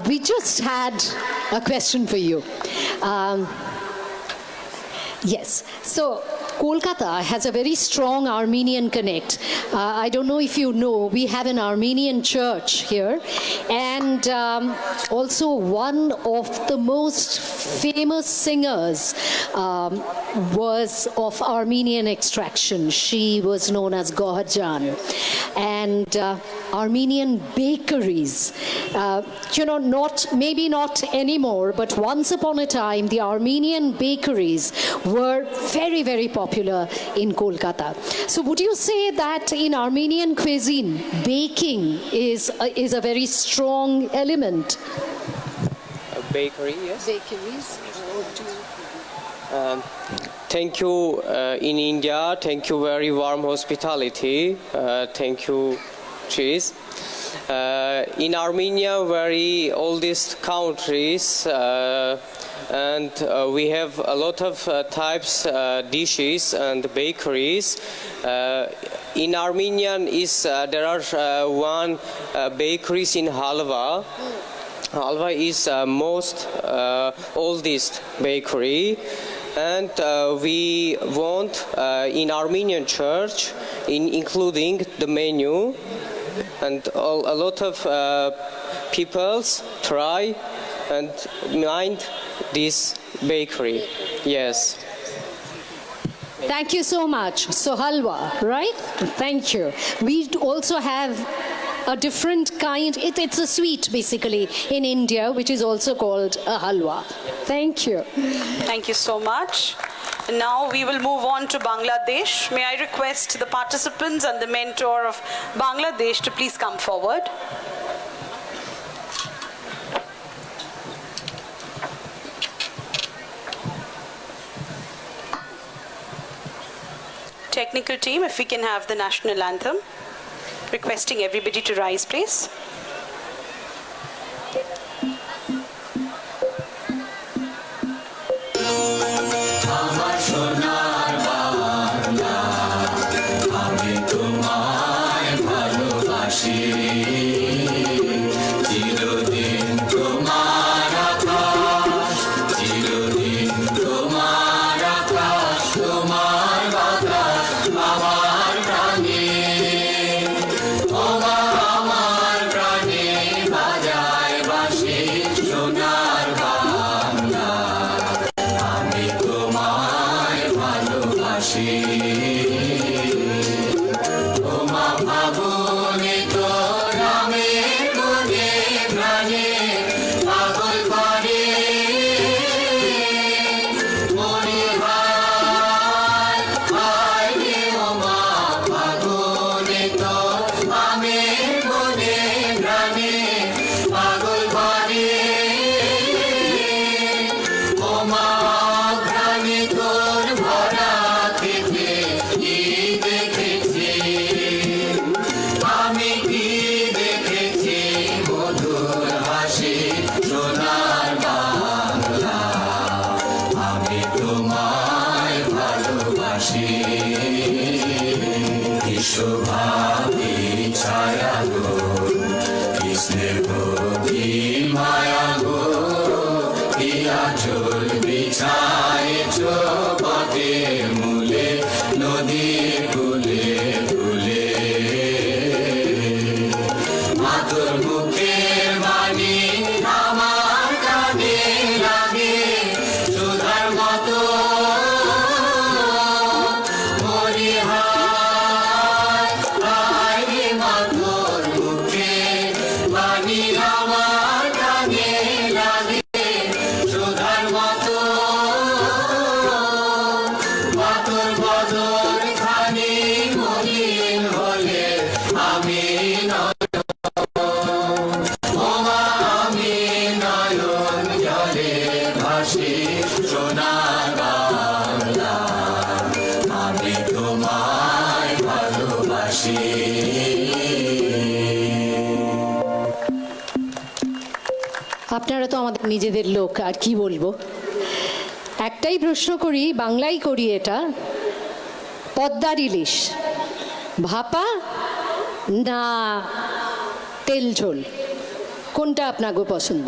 We just had a question for you. Yes, so Kolkata has a very strong Armenian connect. I don't know if you know, we have an Armenian church here, and also one of the most famous singers was of Armenian extraction. She was known as Gohajan. And Armenian bakeries, maybe not anymore, but once upon a time, the Armenian bakeries were very, very popular in Kolkata. So would you say that in Armenian cuisine, baking is a very strong element? Bakery, yes. Bakeries. Thank you in India. Thank you very warm hospitality. Thank you, cheese. In Armenia, very oldest countries, and we have a lot of types dishes and bakeries. In Armenian there are one bakeries in Halva. Halva is most oldest bakery, and we want in Armenian church, including the menu, and a lot of peoples try and mind this bakery. Yes. Thank you so much. So halwa, right? Thank you. We also have a different kind, it's a sweet basically in India, which is also called a halwa. Thank you. Thank you so much. And now we will move on to Bangladesh. May I request the participants and the mentor of Bangladesh to please come forward. Technical team, if we can have the national anthem. Requesting everybody to rise, please. আপনারা তো আমাদের নিজেদের লোক, আর কি বলবো। একটাই প্রশ্ন করি, বাংলায় করি এটা, পদ্মার ইলিশ ভাপা না তেল ঝোল, কোনটা আপনাকে পছন্দ?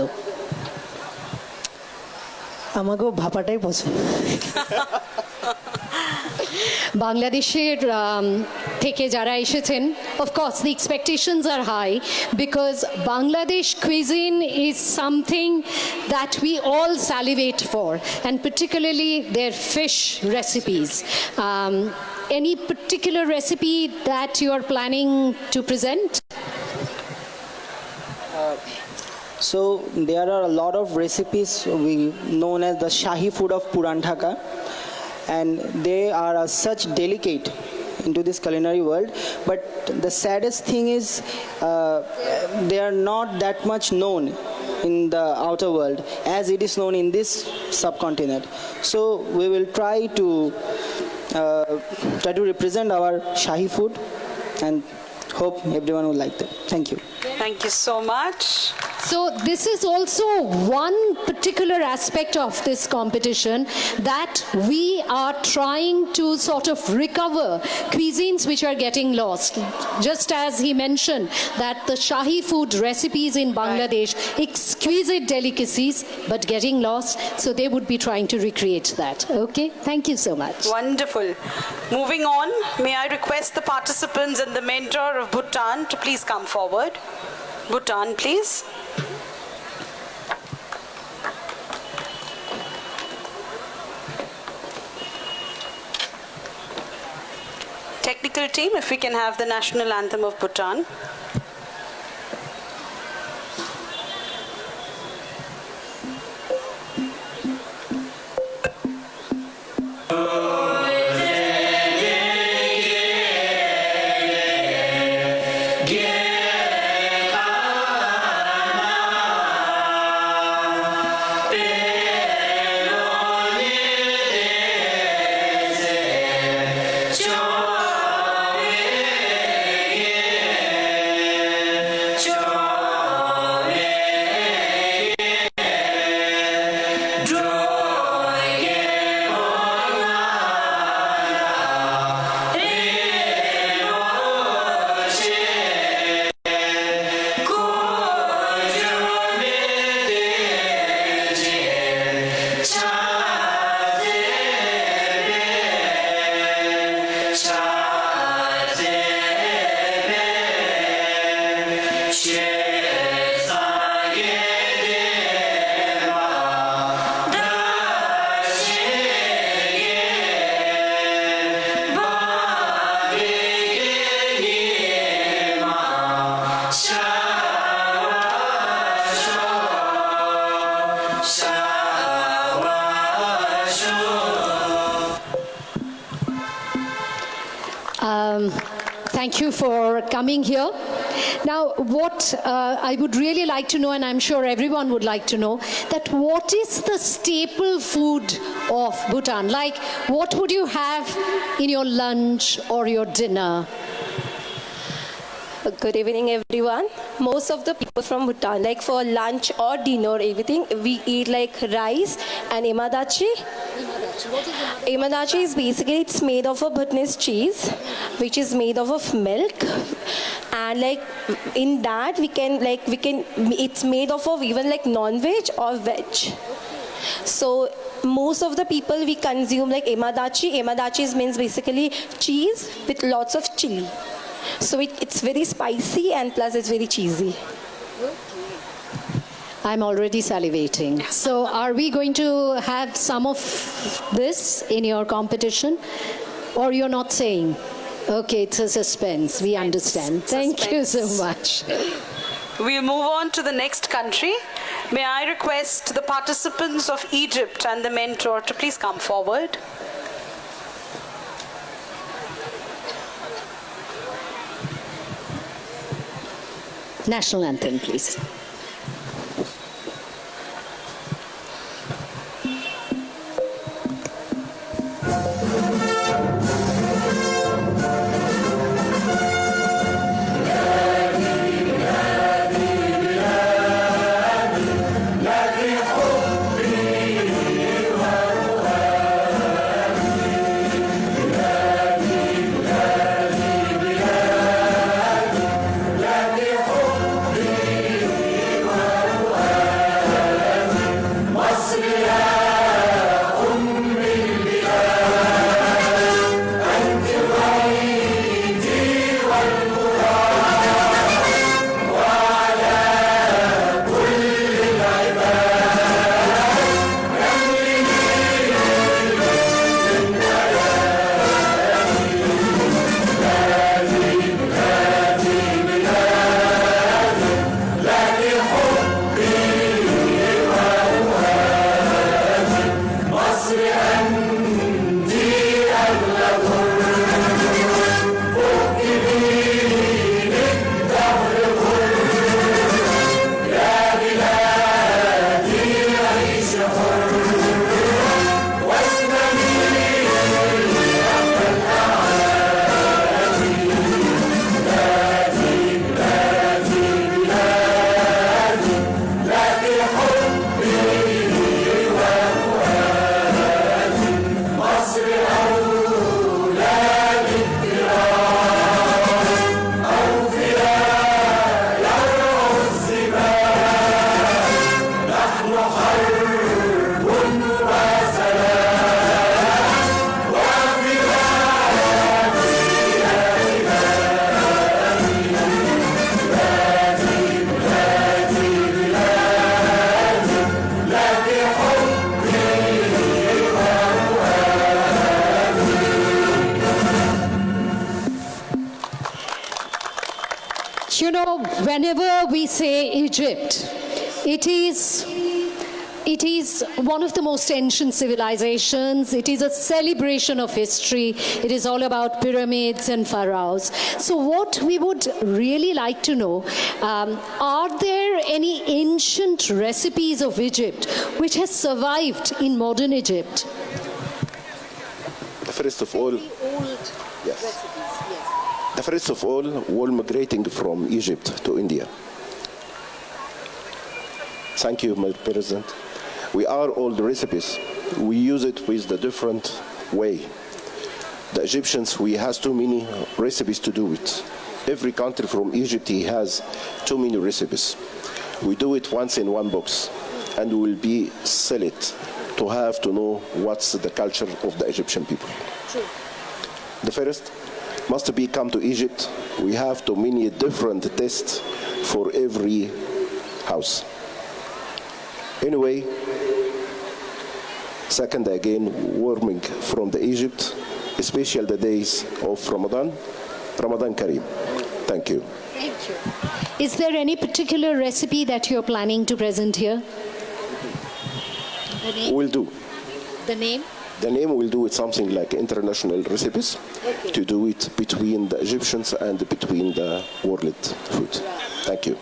আমাকেও ভাপাটাই পছন্দ। বাংলাদেশের থেকে যারা এসেছেন, of course the expectations are high because Bangladesh cuisine is something that we all salivate for, and particularly their fish recipes. Any particular recipe that you are planning to present? So there are a lot of recipes known as the Shahi food of Puran Dhaka, and they are such delicate into this culinary world, but the saddest thing is they are not that much known in the outer world as it is known in this subcontinent. So we will try to represent our Shahi food and hope everyone will like them. Thank you. Thank you so much. So this is also one particular aspect of this competition, that we are trying to sort of recover cuisines which are getting lost. Just as he mentioned that the Shahi food recipes in Bangladesh, exquisite delicacies, but getting lost, so they would be trying to recreate that. Okay, thank you so much. Wonderful. Moving on, may I request the participants and the mentor of Bhutan to please come forward. Bhutan, please. Technical team, if we can have the national anthem of Bhutan. Thank you for coming here. Now, what I would really like to know, and I'm sure everyone would like to know, that what is the staple food of Bhutan? Like, what would you have in your lunch or your dinner? Good evening, everyone. Most of the people from Bhutan, like for lunch or dinner, everything, we eat like rice and emadachi. Emadachi is basically, it's made of a Bhutanese cheese, which is made of milk. And like in that, it's made of even like non-veg or veg. So most of the people we consume like emadachi. Emadachi means basically cheese with lots of chili. So it's very spicy and plus it's very cheesy. I'm already salivating. So are we going to have some of this in your competition? Or you're not saying? Okay, it's a suspense. We understand. Thank you so much. We'll move on to the next country. May I request the participants of Egypt and the mentor to please come forward. National anthem, please. You know, whenever we say Egypt, it is one of the most ancient civilizations. It is a celebration of history. It is all about pyramids and pharaohs. So what we would really like to know, are there any ancient recipes of Egypt which has survived in modern Egypt? First of all, yes. The first of all, while migrating from Egypt to India. Thank you, my President. We are all the recipes. We use it with the different way. The Egyptians, we has too many recipes to do it. Every country from Egypt has too many recipes. We do it once in one box, and we will be sell it to have to know what's the culture of the Egyptian people. True. The first must be come to Egypt. We have too many different tests for every house. Anyway, second again, warming from the Egypt, especially the days of Ramadan Kareem. Thank you. Thank you. Is there any particular recipe that you're planning to present here? The name? We'll do. The name? The name will do it something like international recipes to do it between the Egyptians and between the world food. Thank you.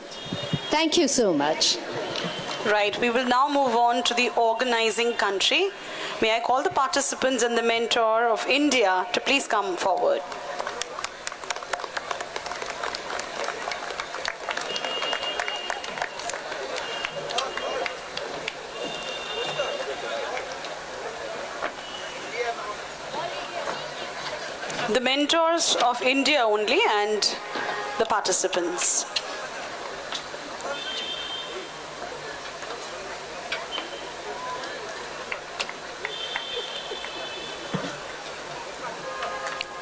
Thank you so much. Right, we will now move on to the organizing country. May I call the participants and the mentor of India to please come forward. The mentors of India only and the participants.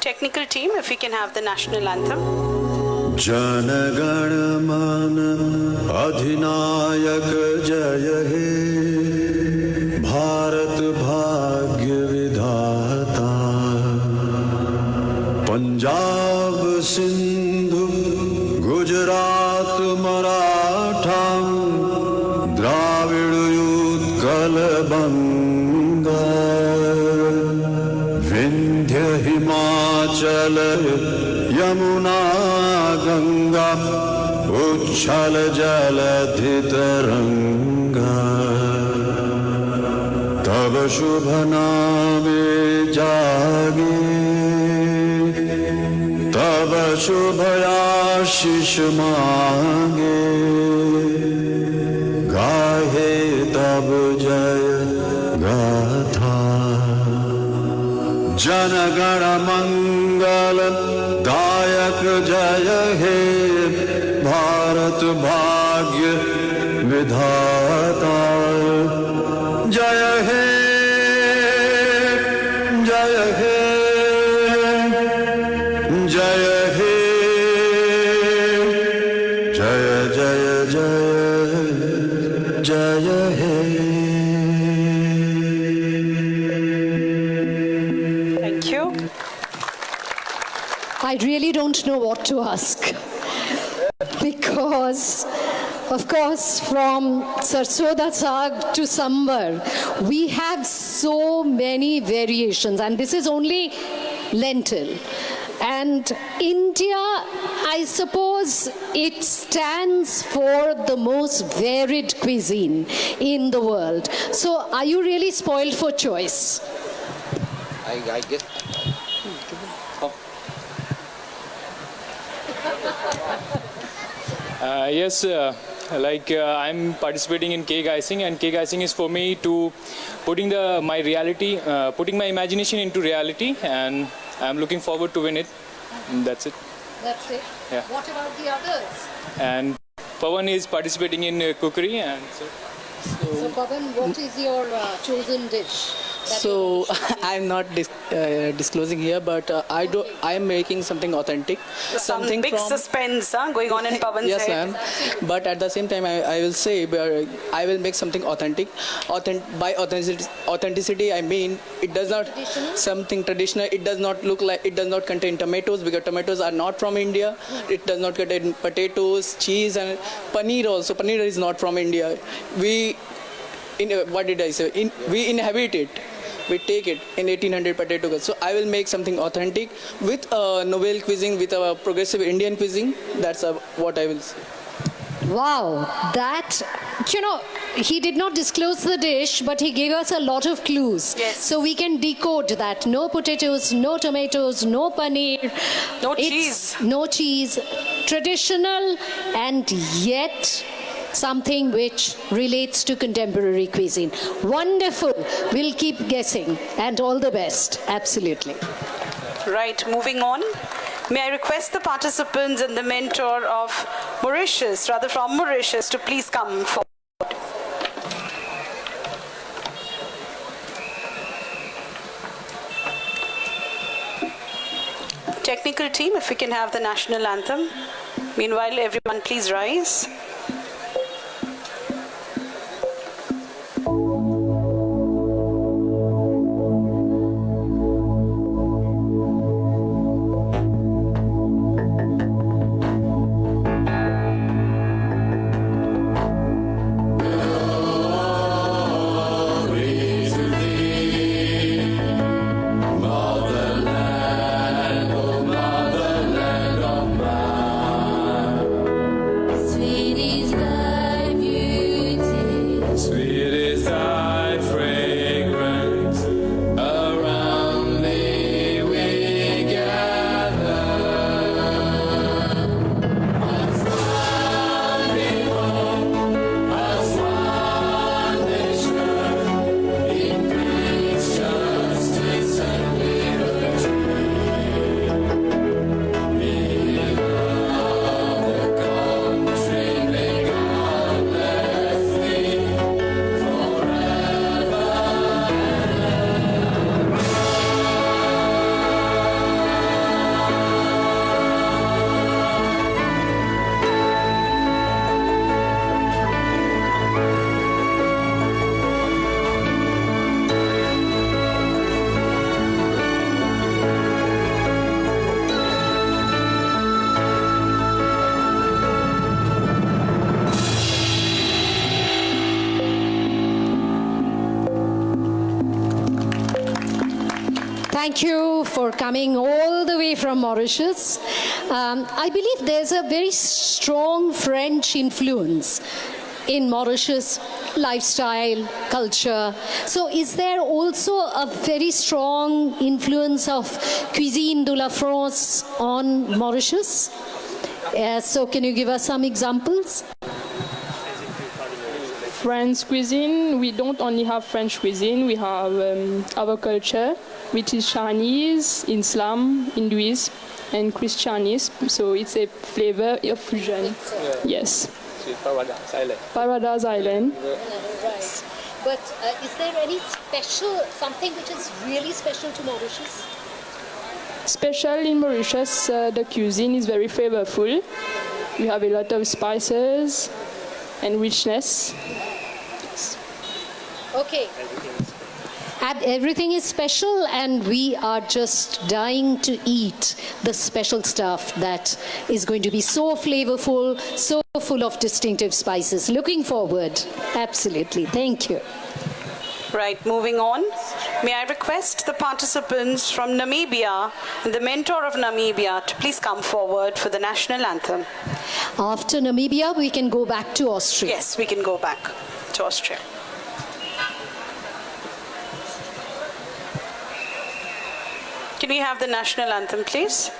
Technical team, if we can have the national anthem. Jana Gana मन अधिनायक जय हे भारत भाग्य विधाता पंजाब सिंधु गुजरात मराठा द्राविड़ उत्कल बंगा विंध्य हिमाचल यमुना गंगा उच्छल जलधि तरंगा तब शुभ नामे जागे तब शुभ आशीष मांगे गाहे तब जय गाथा जन गण मंगल दायक जय हे भारत भाग्य विधाता जय हे जय हे जय हे जय जय जय जय हे Thank you. I really don't know what to ask because, of course, from Sarson da Saag to Sambar, we have so many variations, and this is only lentil. And India, I suppose, it stands for the most varied cuisine in the world. So, are you really spoiled for choice? I guess. Yes, I'm participating in cake icing, and cake icing is for me to putting my imagination into reality, and I'm looking forward to win it. And that's it. That's it. Yeah. What about the others? And Pawan is participating in cookery, and So Pawan, what is your chosen dish? So I'm not disclosing here, but I am making something authentic. Some big suspense going on in Pawan's yes, head. ma'am. But at the same time, I will say I will make something authentic. By authenticity, I mean it does not something traditional. It does not look like, it does not contain tomatoes because tomatoes are not from India. It does not contain potatoes, cheese, and paneer also. Paneer is not from India. What did I say? We inhabit it. We take it in 1800 potato girls. So I will make something authentic with a novel cuisine, with a progressive Indian cuisine. That's what I will say. Wow, that, he did not disclose the dish, but he gave us a lot of clues. Yes. So we can decode that. No potatoes, no tomatoes, no paneer. No cheese. No cheese. Traditional and yet something which relates to contemporary cuisine. Wonderful. We'll keep guessing. And all the best. Absolutely. Right, moving on. May I request the participants and the mentor of Mauritius, rather from Mauritius, to please come forward. Technical team, if we can have the national anthem. Meanwhile, everyone please rise. Thank you for coming all the way from Mauritius. I believe there's a very strong French influence in Mauritius lifestyle, culture. So is there also a very strong influence of cuisine de la France on Mauritius? So can you give us some examples? French cuisine, we don't only have French cuisine, we have our culture, which is Chinese, Islam, Hinduism, and Christianism. So it's a flavor of fusion. Yes. Paradise Island. Paradise Island. Right. But is there any special, something which is really special to Mauritius? Special in Mauritius, the cuisine is very flavorful. We have a lot of spices and richness. Okay. And everything is special, and we are just dying to eat the special stuff that is going to be so flavorful, so full of distinctive spices. Looking forward. Absolutely. Thank you. Right, moving on. May I request the participants from Namibia and the mentor of Namibia to please come forward for the national anthem. After Namibia, we can go back to Austria. Yes, we can go back to Austria. Can we have the national anthem, please?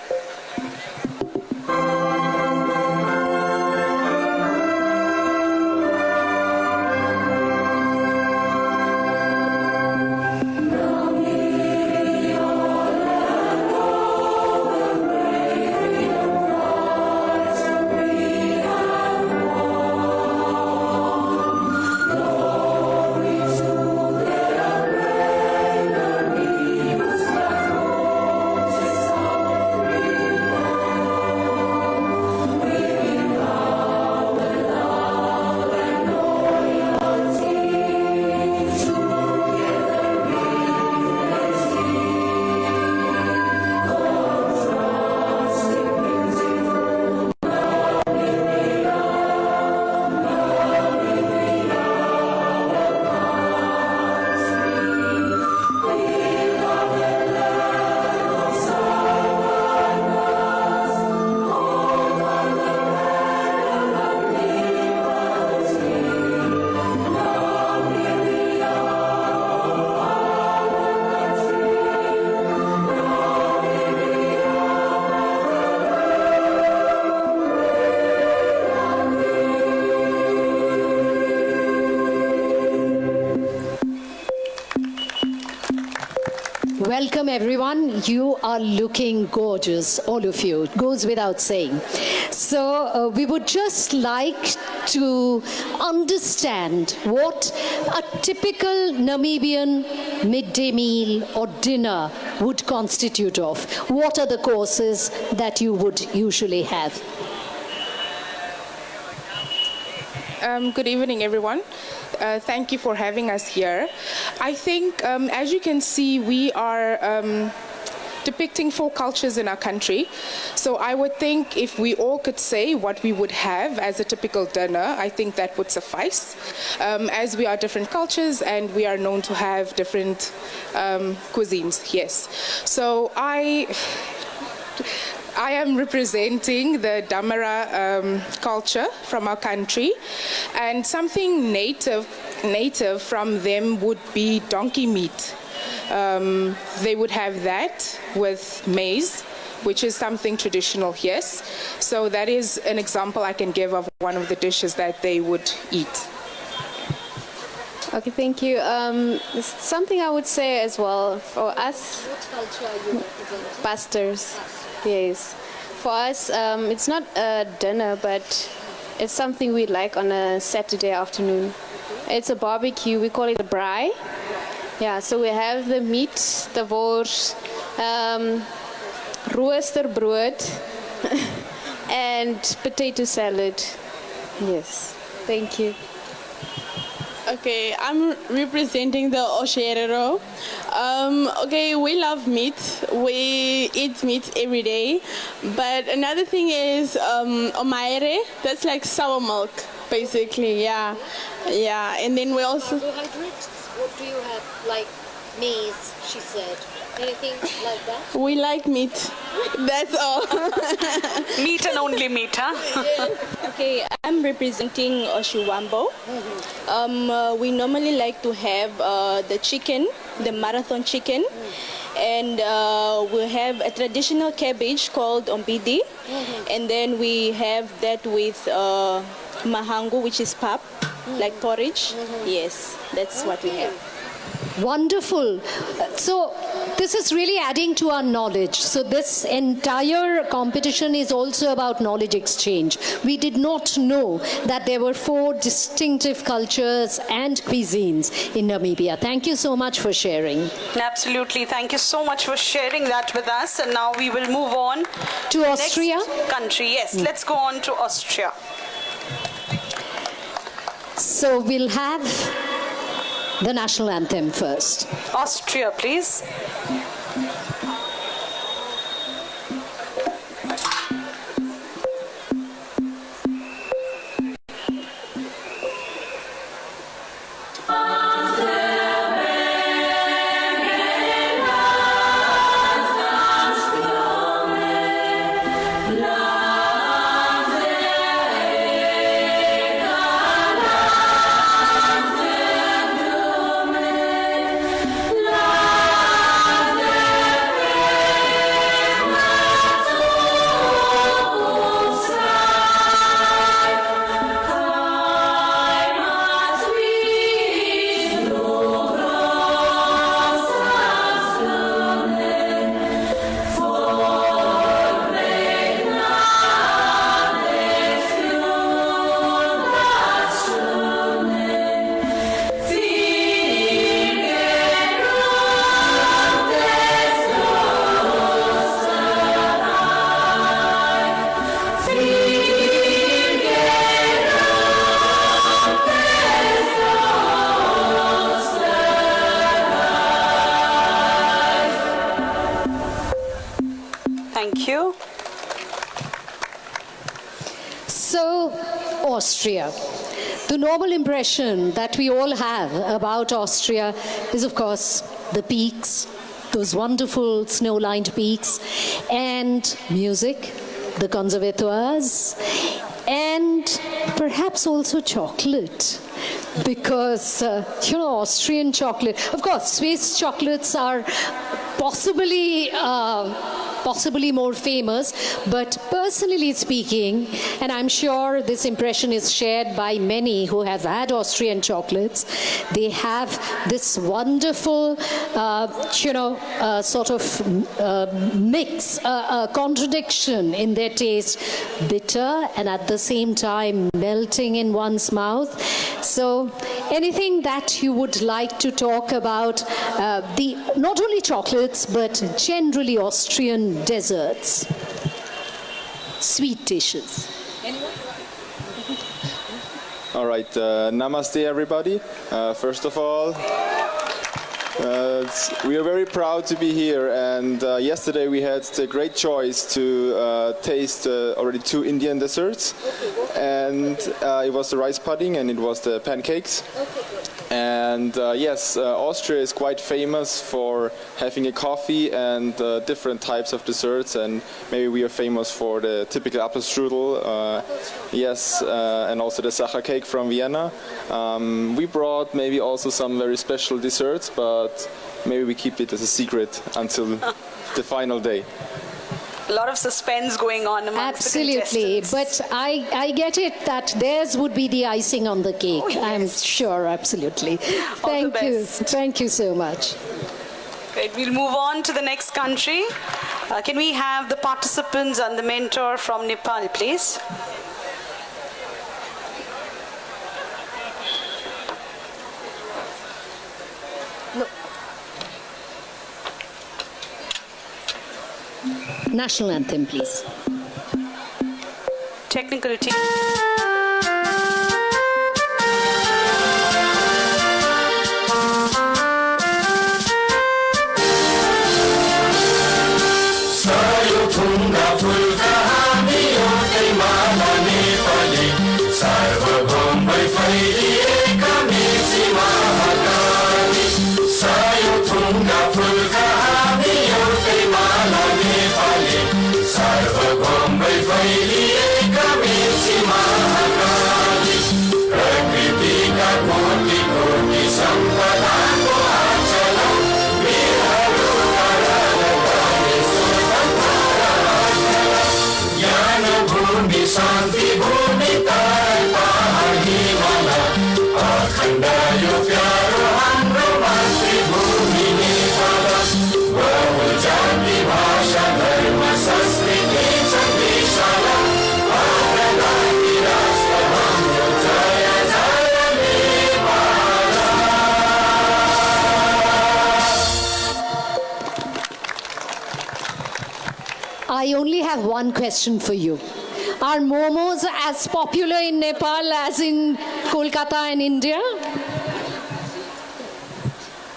Welcome everyone. You are looking gorgeous, all of you. It goes without saying. So we would just like to understand what a typical Namibian midday meal or dinner would constitute of. What are the courses that you would usually have? Good evening, everyone. Thank you for having us here. I think, as you can see, we are depicting 4 cultures in our country. So I would think if we all could say what we would have as a typical dinner, I think that would suffice. As we are different cultures and we are known to have different cuisines, yes. So I am representing the Damara culture from our country, and something native from them would be donkey meat. They would have that with maize, which is something traditional, yes. So that is an example I can give of one of the dishes that they would eat. Okay, thank you. Something I would say as well for us. What culture are you representing? Pastors. Yes. For us, it's not a dinner, but it's something we like on a Saturday afternoon. It's a barbecue. We call it a braai. Yeah, so we have the meat, the wors, roosterbrood, and potato salad. Yes. Thank you. Okay, I'm representing the Osherero. Okay, we love meat. We eat meat every day. But another thing is omaire. That's like sour milk, basically. Yeah, yeah. And then we also. Carbohydrates? What do you have? Like maize, she said. Anything like that? We like meat. That's all. Meat and only meat, huh? Okay, I'm representing Oshiwambo. We normally like to have the chicken, the marathon chicken, and we have a traditional cabbage called ombidi, and then we have that with mahango, which is pap, like porridge. Yes, that's what we have. Wonderful. So this is really adding to our knowledge. So this entire competition is also about knowledge exchange. We did not know that there were 4 distinctive cultures and cuisines in Namibia. Thank you so much for sharing. Absolutely. Thank you so much for sharing that with us. And now we will move on to Austria. Next country. Yes, let's go on to Austria. So we'll have the national anthem first. Austria, please. Thank you. So, Austria. The normal impression that we all have about Austria is, of course, the peaks, those wonderful snow-lined peaks, and music, the conservatoires, and perhaps also chocolate. Because, Austrian chocolate, of course, Swiss chocolates are possibly possibly more famous. But personally speaking, and I'm sure this impression is shared by many who have had Austrian chocolates, they have this wonderful, sort of mix, contradiction in their taste, bitter and at the same time melting in one's mouth. So anything that you would like to talk about the not only chocolates but generally Austrian desserts, sweet dishes? Anyone? All right, namaste everybody. First of all, we are very proud to be here, and yesterday we had the great choice to taste already 2 Indian desserts, and it was the rice pudding and it was the pancakes. And yes, Austria is quite famous for having a coffee and different types of desserts, and maybe we are famous for the typical Apfelstrudel, yes, and also the Sacher cake from Vienna. We brought maybe also some very special desserts, but maybe we keep it as a secret until the final day. A lot of suspense going on amongst the contestants. But I get it that theirs would be the icing on the cake. I'm sure, absolutely. Thank you. Thank you so much. Great. We'll move on to the next country. Can we have the participants and the mentor from Nepal, please? National anthem, please. Technical team. शांति भूमि तार पहाड़ हिमाला अखण्ड यो प्यारो हाम्रो मातृभूमि नेपाल बहु जाति भाषा धर्म संस्कृति छ विशाला अग्रगामी राष्ट्र हाम्रो जय जय Nepal. I only have one question for you. Are momos as popular in Nepal as in Kolkata and India?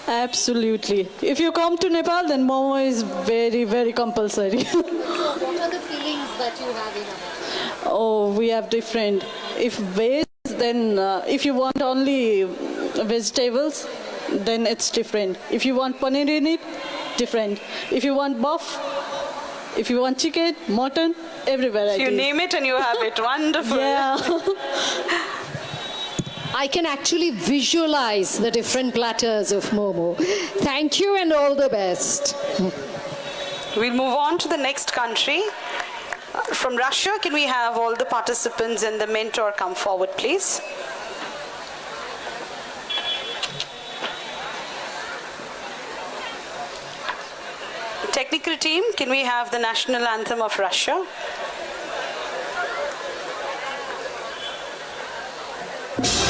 Absolutely. If you come to Nepal, then momo is very, very compulsory. What are the feelings that you have in it? Oh, we have different. If veg, then if you want only vegetables, then it's different. If you want paneer in it, different. If you want buff, if you want chicken, mutton, every variety. You name it and you have it. Wonderful. Yeah. I can actually visualize the different platters of momo. Thank you and all the best. We'll move on to the next country. From Russia, can we have all the participants and the mentor come forward, please? Technical team, can we have the national anthem of Russia? Yeah.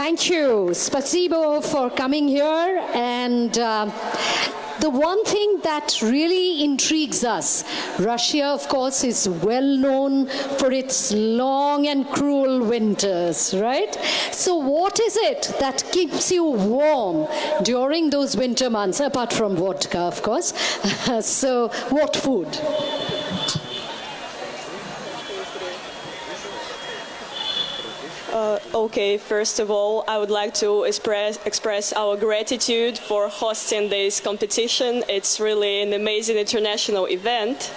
Thank you, Spasibo, for coming here. And the one thing that really intrigues us, Russia, of course, is well known for its long and cruel winters, right? So what is it that keeps you warm during those winter months, apart from vodka, of course? So what food? Okay, first of all, I would like to express our gratitude for hosting this competition. It's really an amazing international event.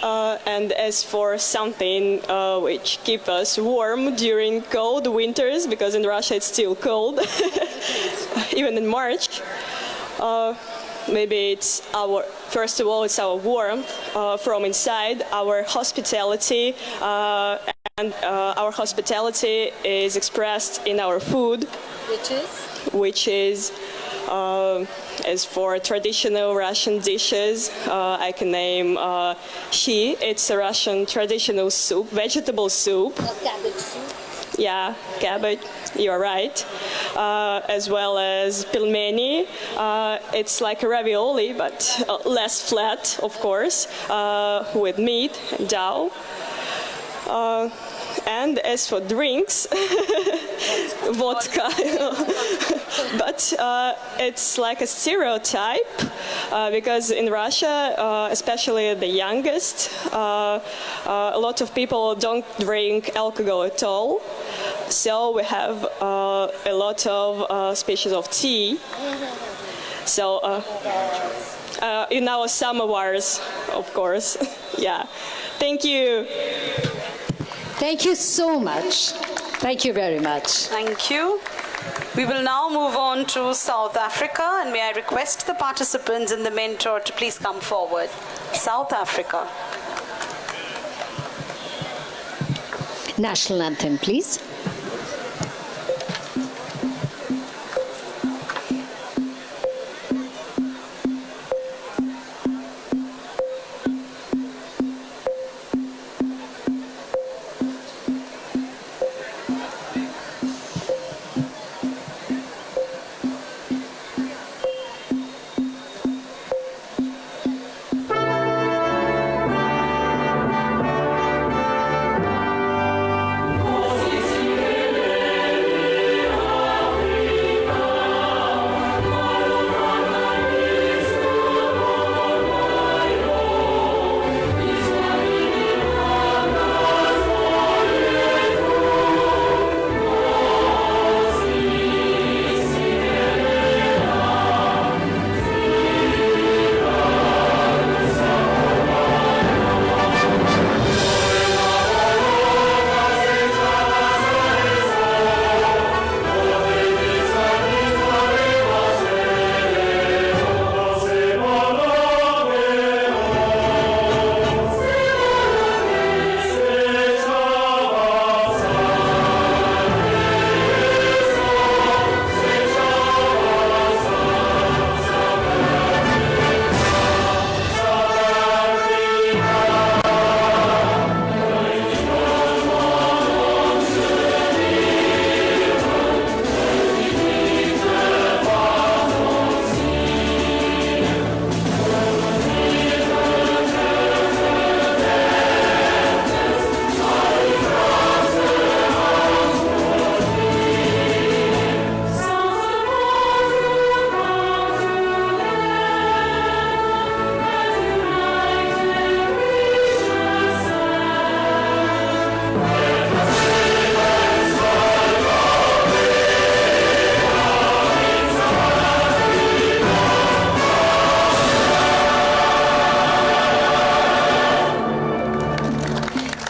And as for something which keeps us warm during cold winters, because in Russia it's still cold, even in March, maybe it's first of all, it's our warmth from inside, our hospitality, and our hospitality is expressed in our food, which is as for traditional Russian dishes, I can name shi. It's a Russian traditional soup, vegetable soup. Cabbage soup. Yeah, cabbage, you're right. As well as pilmeni. It's like a ravioli, but less flat, of course, with meat and dough. And as for drinks, vodka. But it's like a stereotype because in Russia, especially the youngest, a lot of people don't drink alcohol at all. So we have a lot of species of tea. So in our samovars, of course. Yeah. Thank you. Thank you so much. Thank you very much. Thank you. We will now move on to South Africa, and may I request the participants and the mentor to please come forward. South Africa. National anthem, please.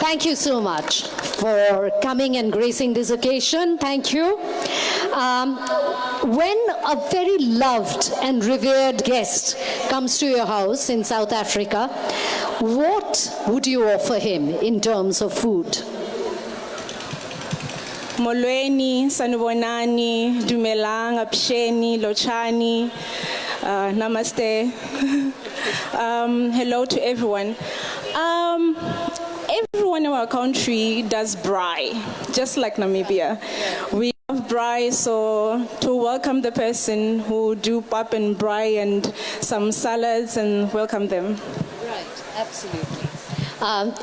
Thank you so much for coming and gracing this occasion. Thank you. When a very loved and revered guest comes to your house in South Africa, what would you offer him in terms of food? Molweni, sanubonani, dumelang, apsheni, lochani, namaste. Hello to everyone. Everyone in our country does braai, just like Namibia. We braai, so to welcome the person who do pap and braai and some salads and welcome them. Right, absolutely.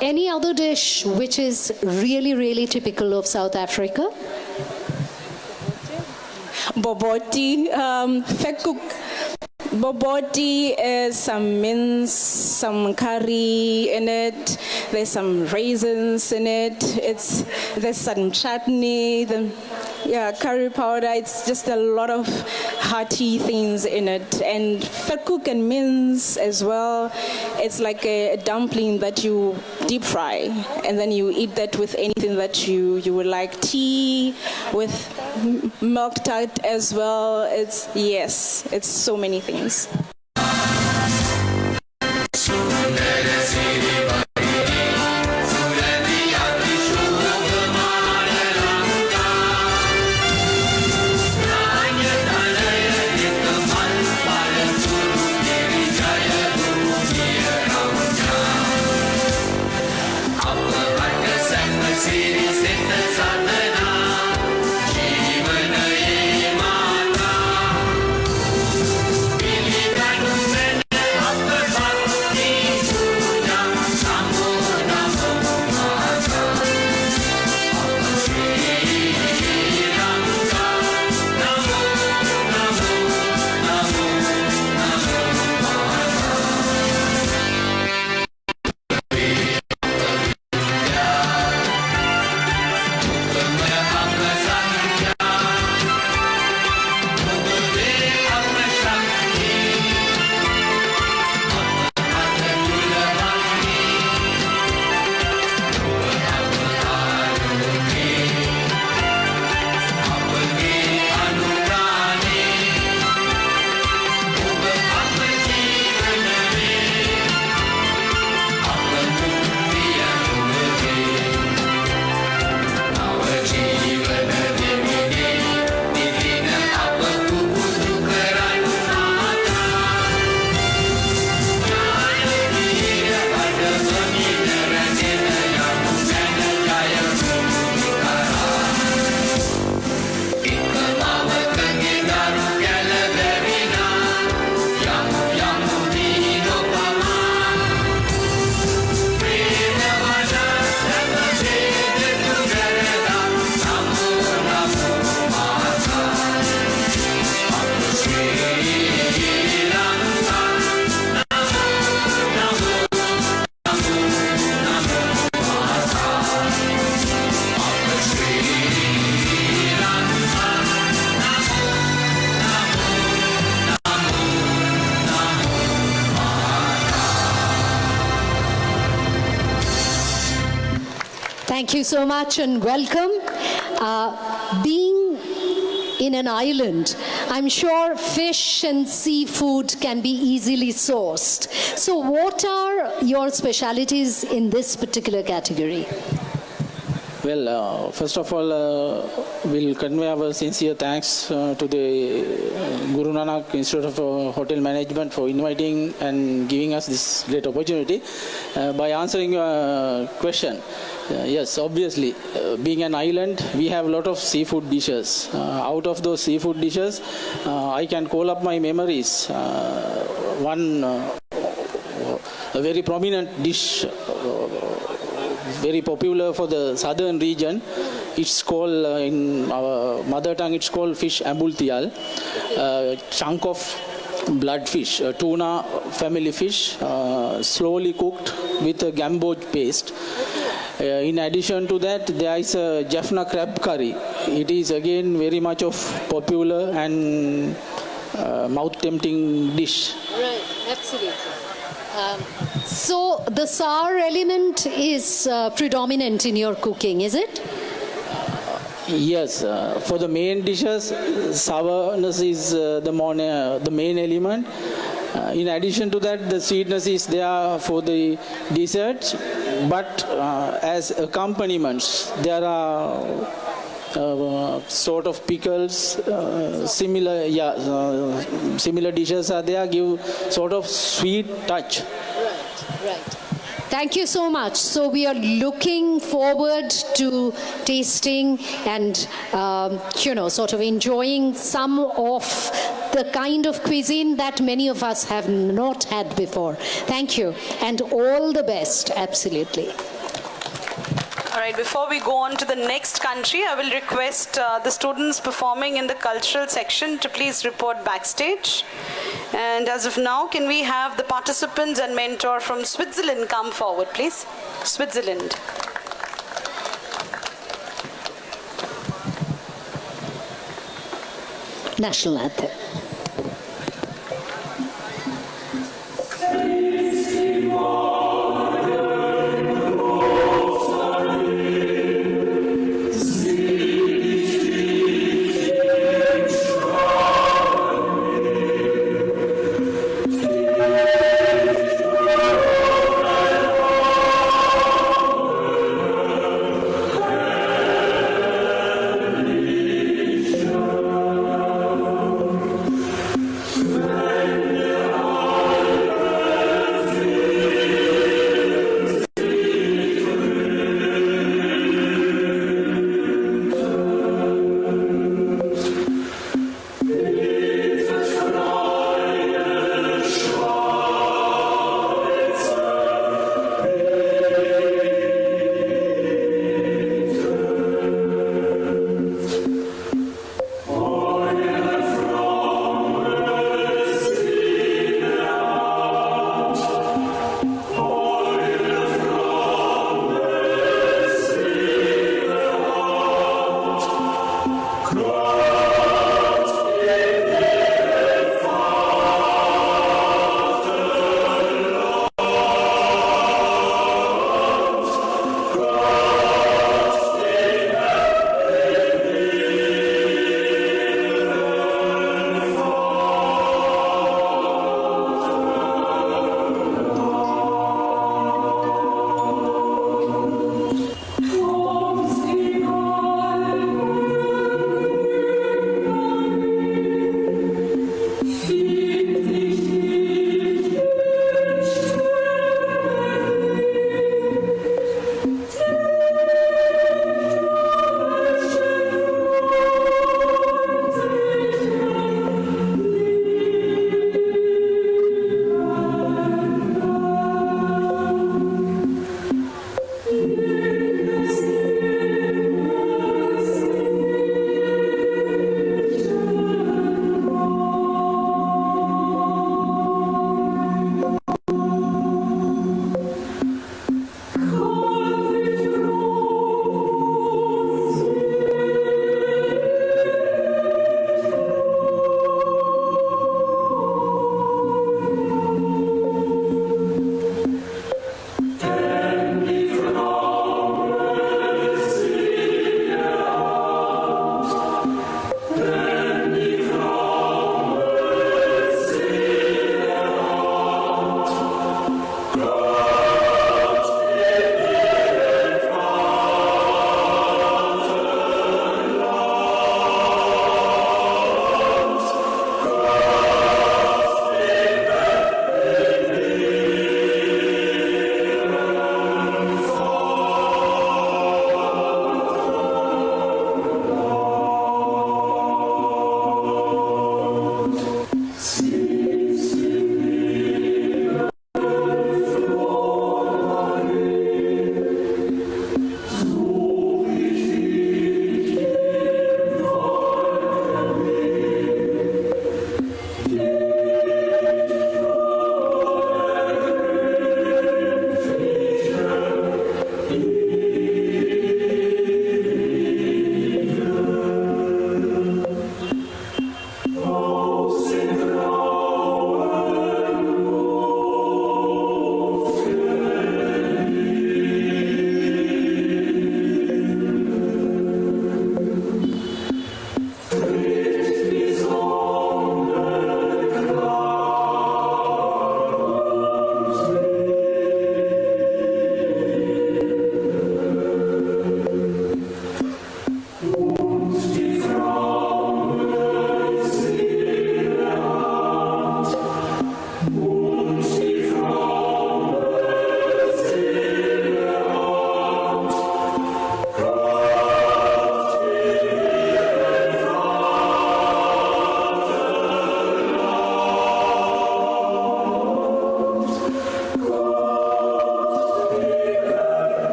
Any other dish which is really, really typical of South Africa? Boboti, fekuk. Boboti is some mince, some curry in it. There's some raisins in it. There's some chutney, curry powder. It's just a lot of hearty things in it. And fekuk and mince as well. It's like a dumpling that you deep fry, and then you eat that with anything that you would like. Tea with milk tart as well. It's so many things. Thank you so much and welcome. Being in an island, I'm sure fish and seafood can be easily sourced. So what are your specialities in this particular category? Well, first of all, we'll convey our sincere thanks to the Guru Nanak Institute of Hotel Management for inviting and giving us this great opportunity. By answering your question, yes, obviously, being an island, we have a lot of seafood dishes. Out of those seafood dishes, I can call up my memories. A very prominent dish, very popular for the southern region. It's called, in our mother tongue, it's called fish ambultial. Chunk of bloodfish, tuna family fish, slowly cooked with a gamboge paste. In addition to that, there is a Jaffna crab curry. It is again very much of popular and mouth-tempting dish. Right, absolutely. So the sour element is predominant in your cooking, is it? Yes, for the main dishes, sourness is the main element. In addition to that, the sweetness is there for the desserts, but as accompaniments, there are sort of pickles, similar dishes are there, give sort of sweet touch. Right. Thank you so much. So we are looking forward to tasting and, sort of enjoying some of the kind of cuisine that many of us have not had before. Thank you. And all the best, absolutely. All right, before we go on to the next country, I will request the students performing in the cultural section to please report backstage. And as of now, can we have the participants and mentor from Switzerland come forward, please? Switzerland. National anthem.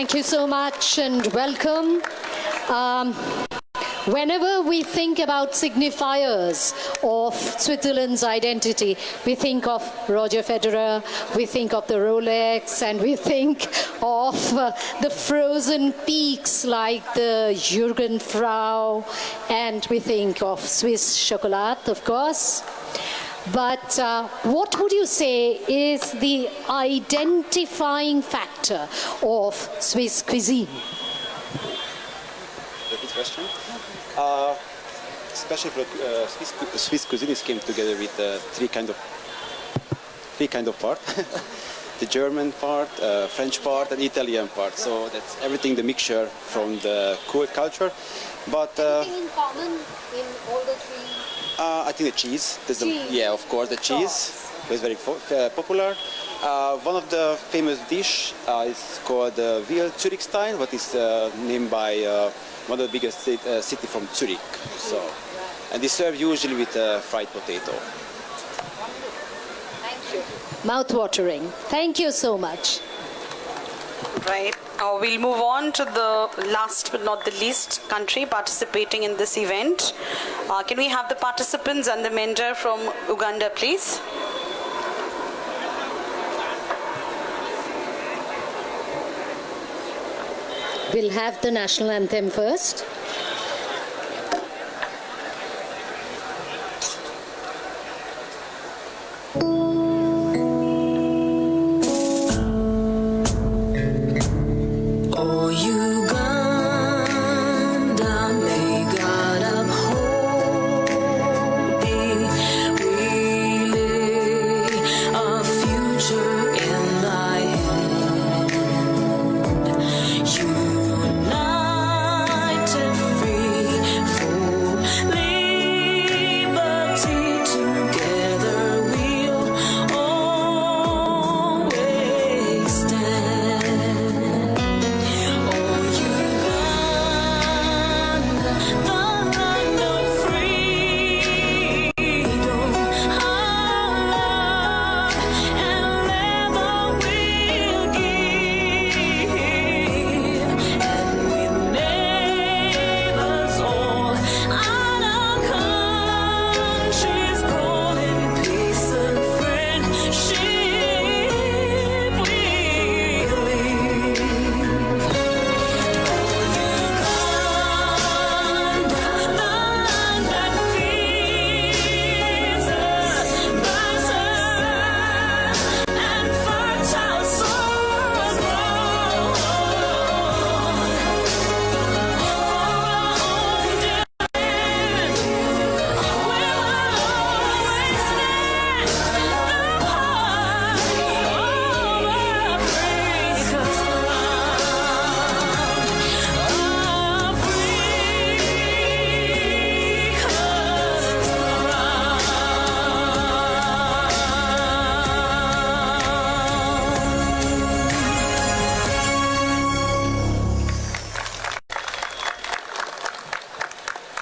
Thank you so much and welcome. Whenever we think about signifiers of Switzerland's identity, we think of Roger Federer, we think of the Rolex, and we think of the frozen peaks like the Jugendfrau, and we think of Swiss chocolate, of course. But what would you say is the identifying factor of Swiss cuisine? Good question. Especially for Swiss cuisine came together with three kind of part: the German part, French part, and Italian part. So that's everything, the mixture from the culture. But anything in common in all the three? I think the cheese. Yeah, of course, the cheese is very popular. One of the famous dish is called Veal Zurich style, what is named by one of the biggest city from Zurich. So, and they serve usually with fried potato. Thank you. Mouth-watering. Thank you so much. Right. We'll move on to the last but not the least country participating in this event. Can we have the participants and the mentor from Uganda, please? We'll have the national anthem first. Oh, Uganda, may God uphold thee. We lay our future in thy hand. United, free, for liberty, together we'll always stand. Oh, Uganda, the land of freedom, our love and leather we'll give, and with neighbors all our countries calling peace and friendship we live.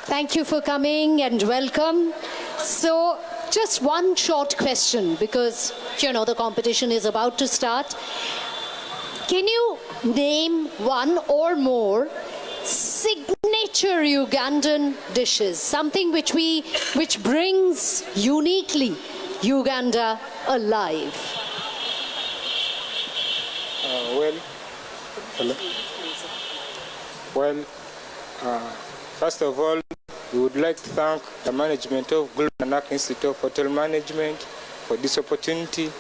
Thank you for coming and welcome. So, just one short question because, the competition is about to start. Can you name one or more signature Ugandan dishes? Something which brings uniquely Uganda alive? First of all, we would like to thank the management of Gnihm Institute of Hotel Management for this opportunity.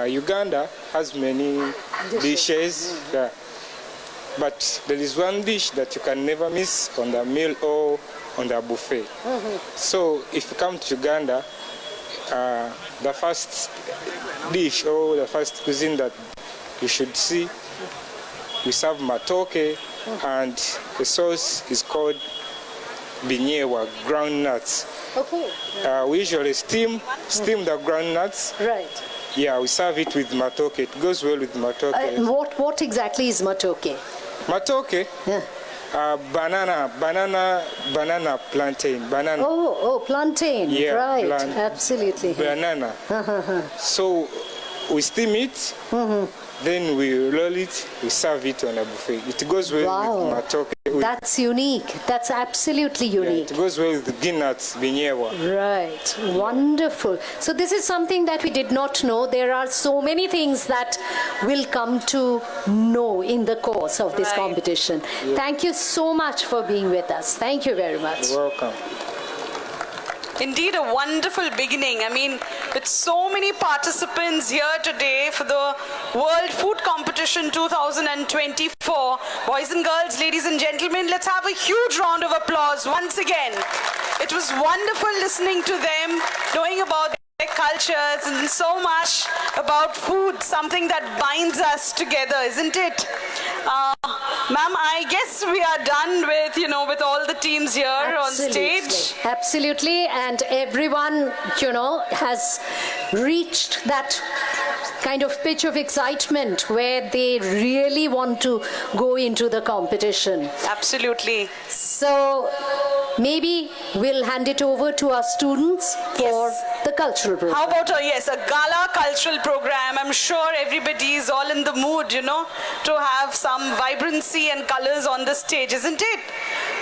Uganda has many dishes, but there is one dish that you can never miss on the meal or on the buffet. So if you come to Uganda, the first dish or the first cuisine that you should see, we serve matoke, and the sauce is called binyewa, ground nuts. Okay. We usually steam the ground nuts. Right. Yeah, we serve it with matoke. It goes well with matoke. What exactly is matoke? Matoke? Yeah. Banana plantain. Banana. Oh, plantain. Yeah, right. Absolutely. Banana. So we steam it, then we roll it, we serve it on a buffet. It goes well with matoke. That's unique. That's absolutely unique. It goes well with peanuts, binyewa. Right. Wonderful. So this is something that we did not know. There are so many things that we'll come to know in the course of this competition. Yeah. Thank you so much for being with us. Thank you very much. You're welcome. Indeed, a wonderful beginning. I mean, with so many participants here today for the World Food Competition 2024. Boys and girls, ladies and gentlemen, let's have a huge round of applause once again. It was wonderful listening to them, knowing about their cultures and so much about food, something that binds us together, isn't it? Ma'am, I guess we are done with, with all the teams here on stage. Absolutely, and everyone, has reached that kind of pitch of excitement where they really want to go into the competition. Absolutely. So maybe we'll hand it over to our students for the cultural program. How about a gala cultural program? I'm sure everybody is all in the mood, to have some vibrancy and colors on the stage, isn't it?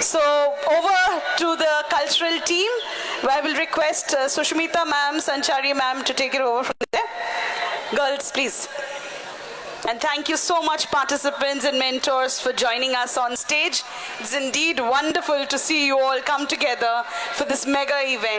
So over to the cultural team, where I will request Sushmita ma'am, Sanchari ma'am to take it over from there. Girls, please. And thank you so much, participants and mentors, for joining us on stage. It's indeed wonderful to see you all come together for this mega event.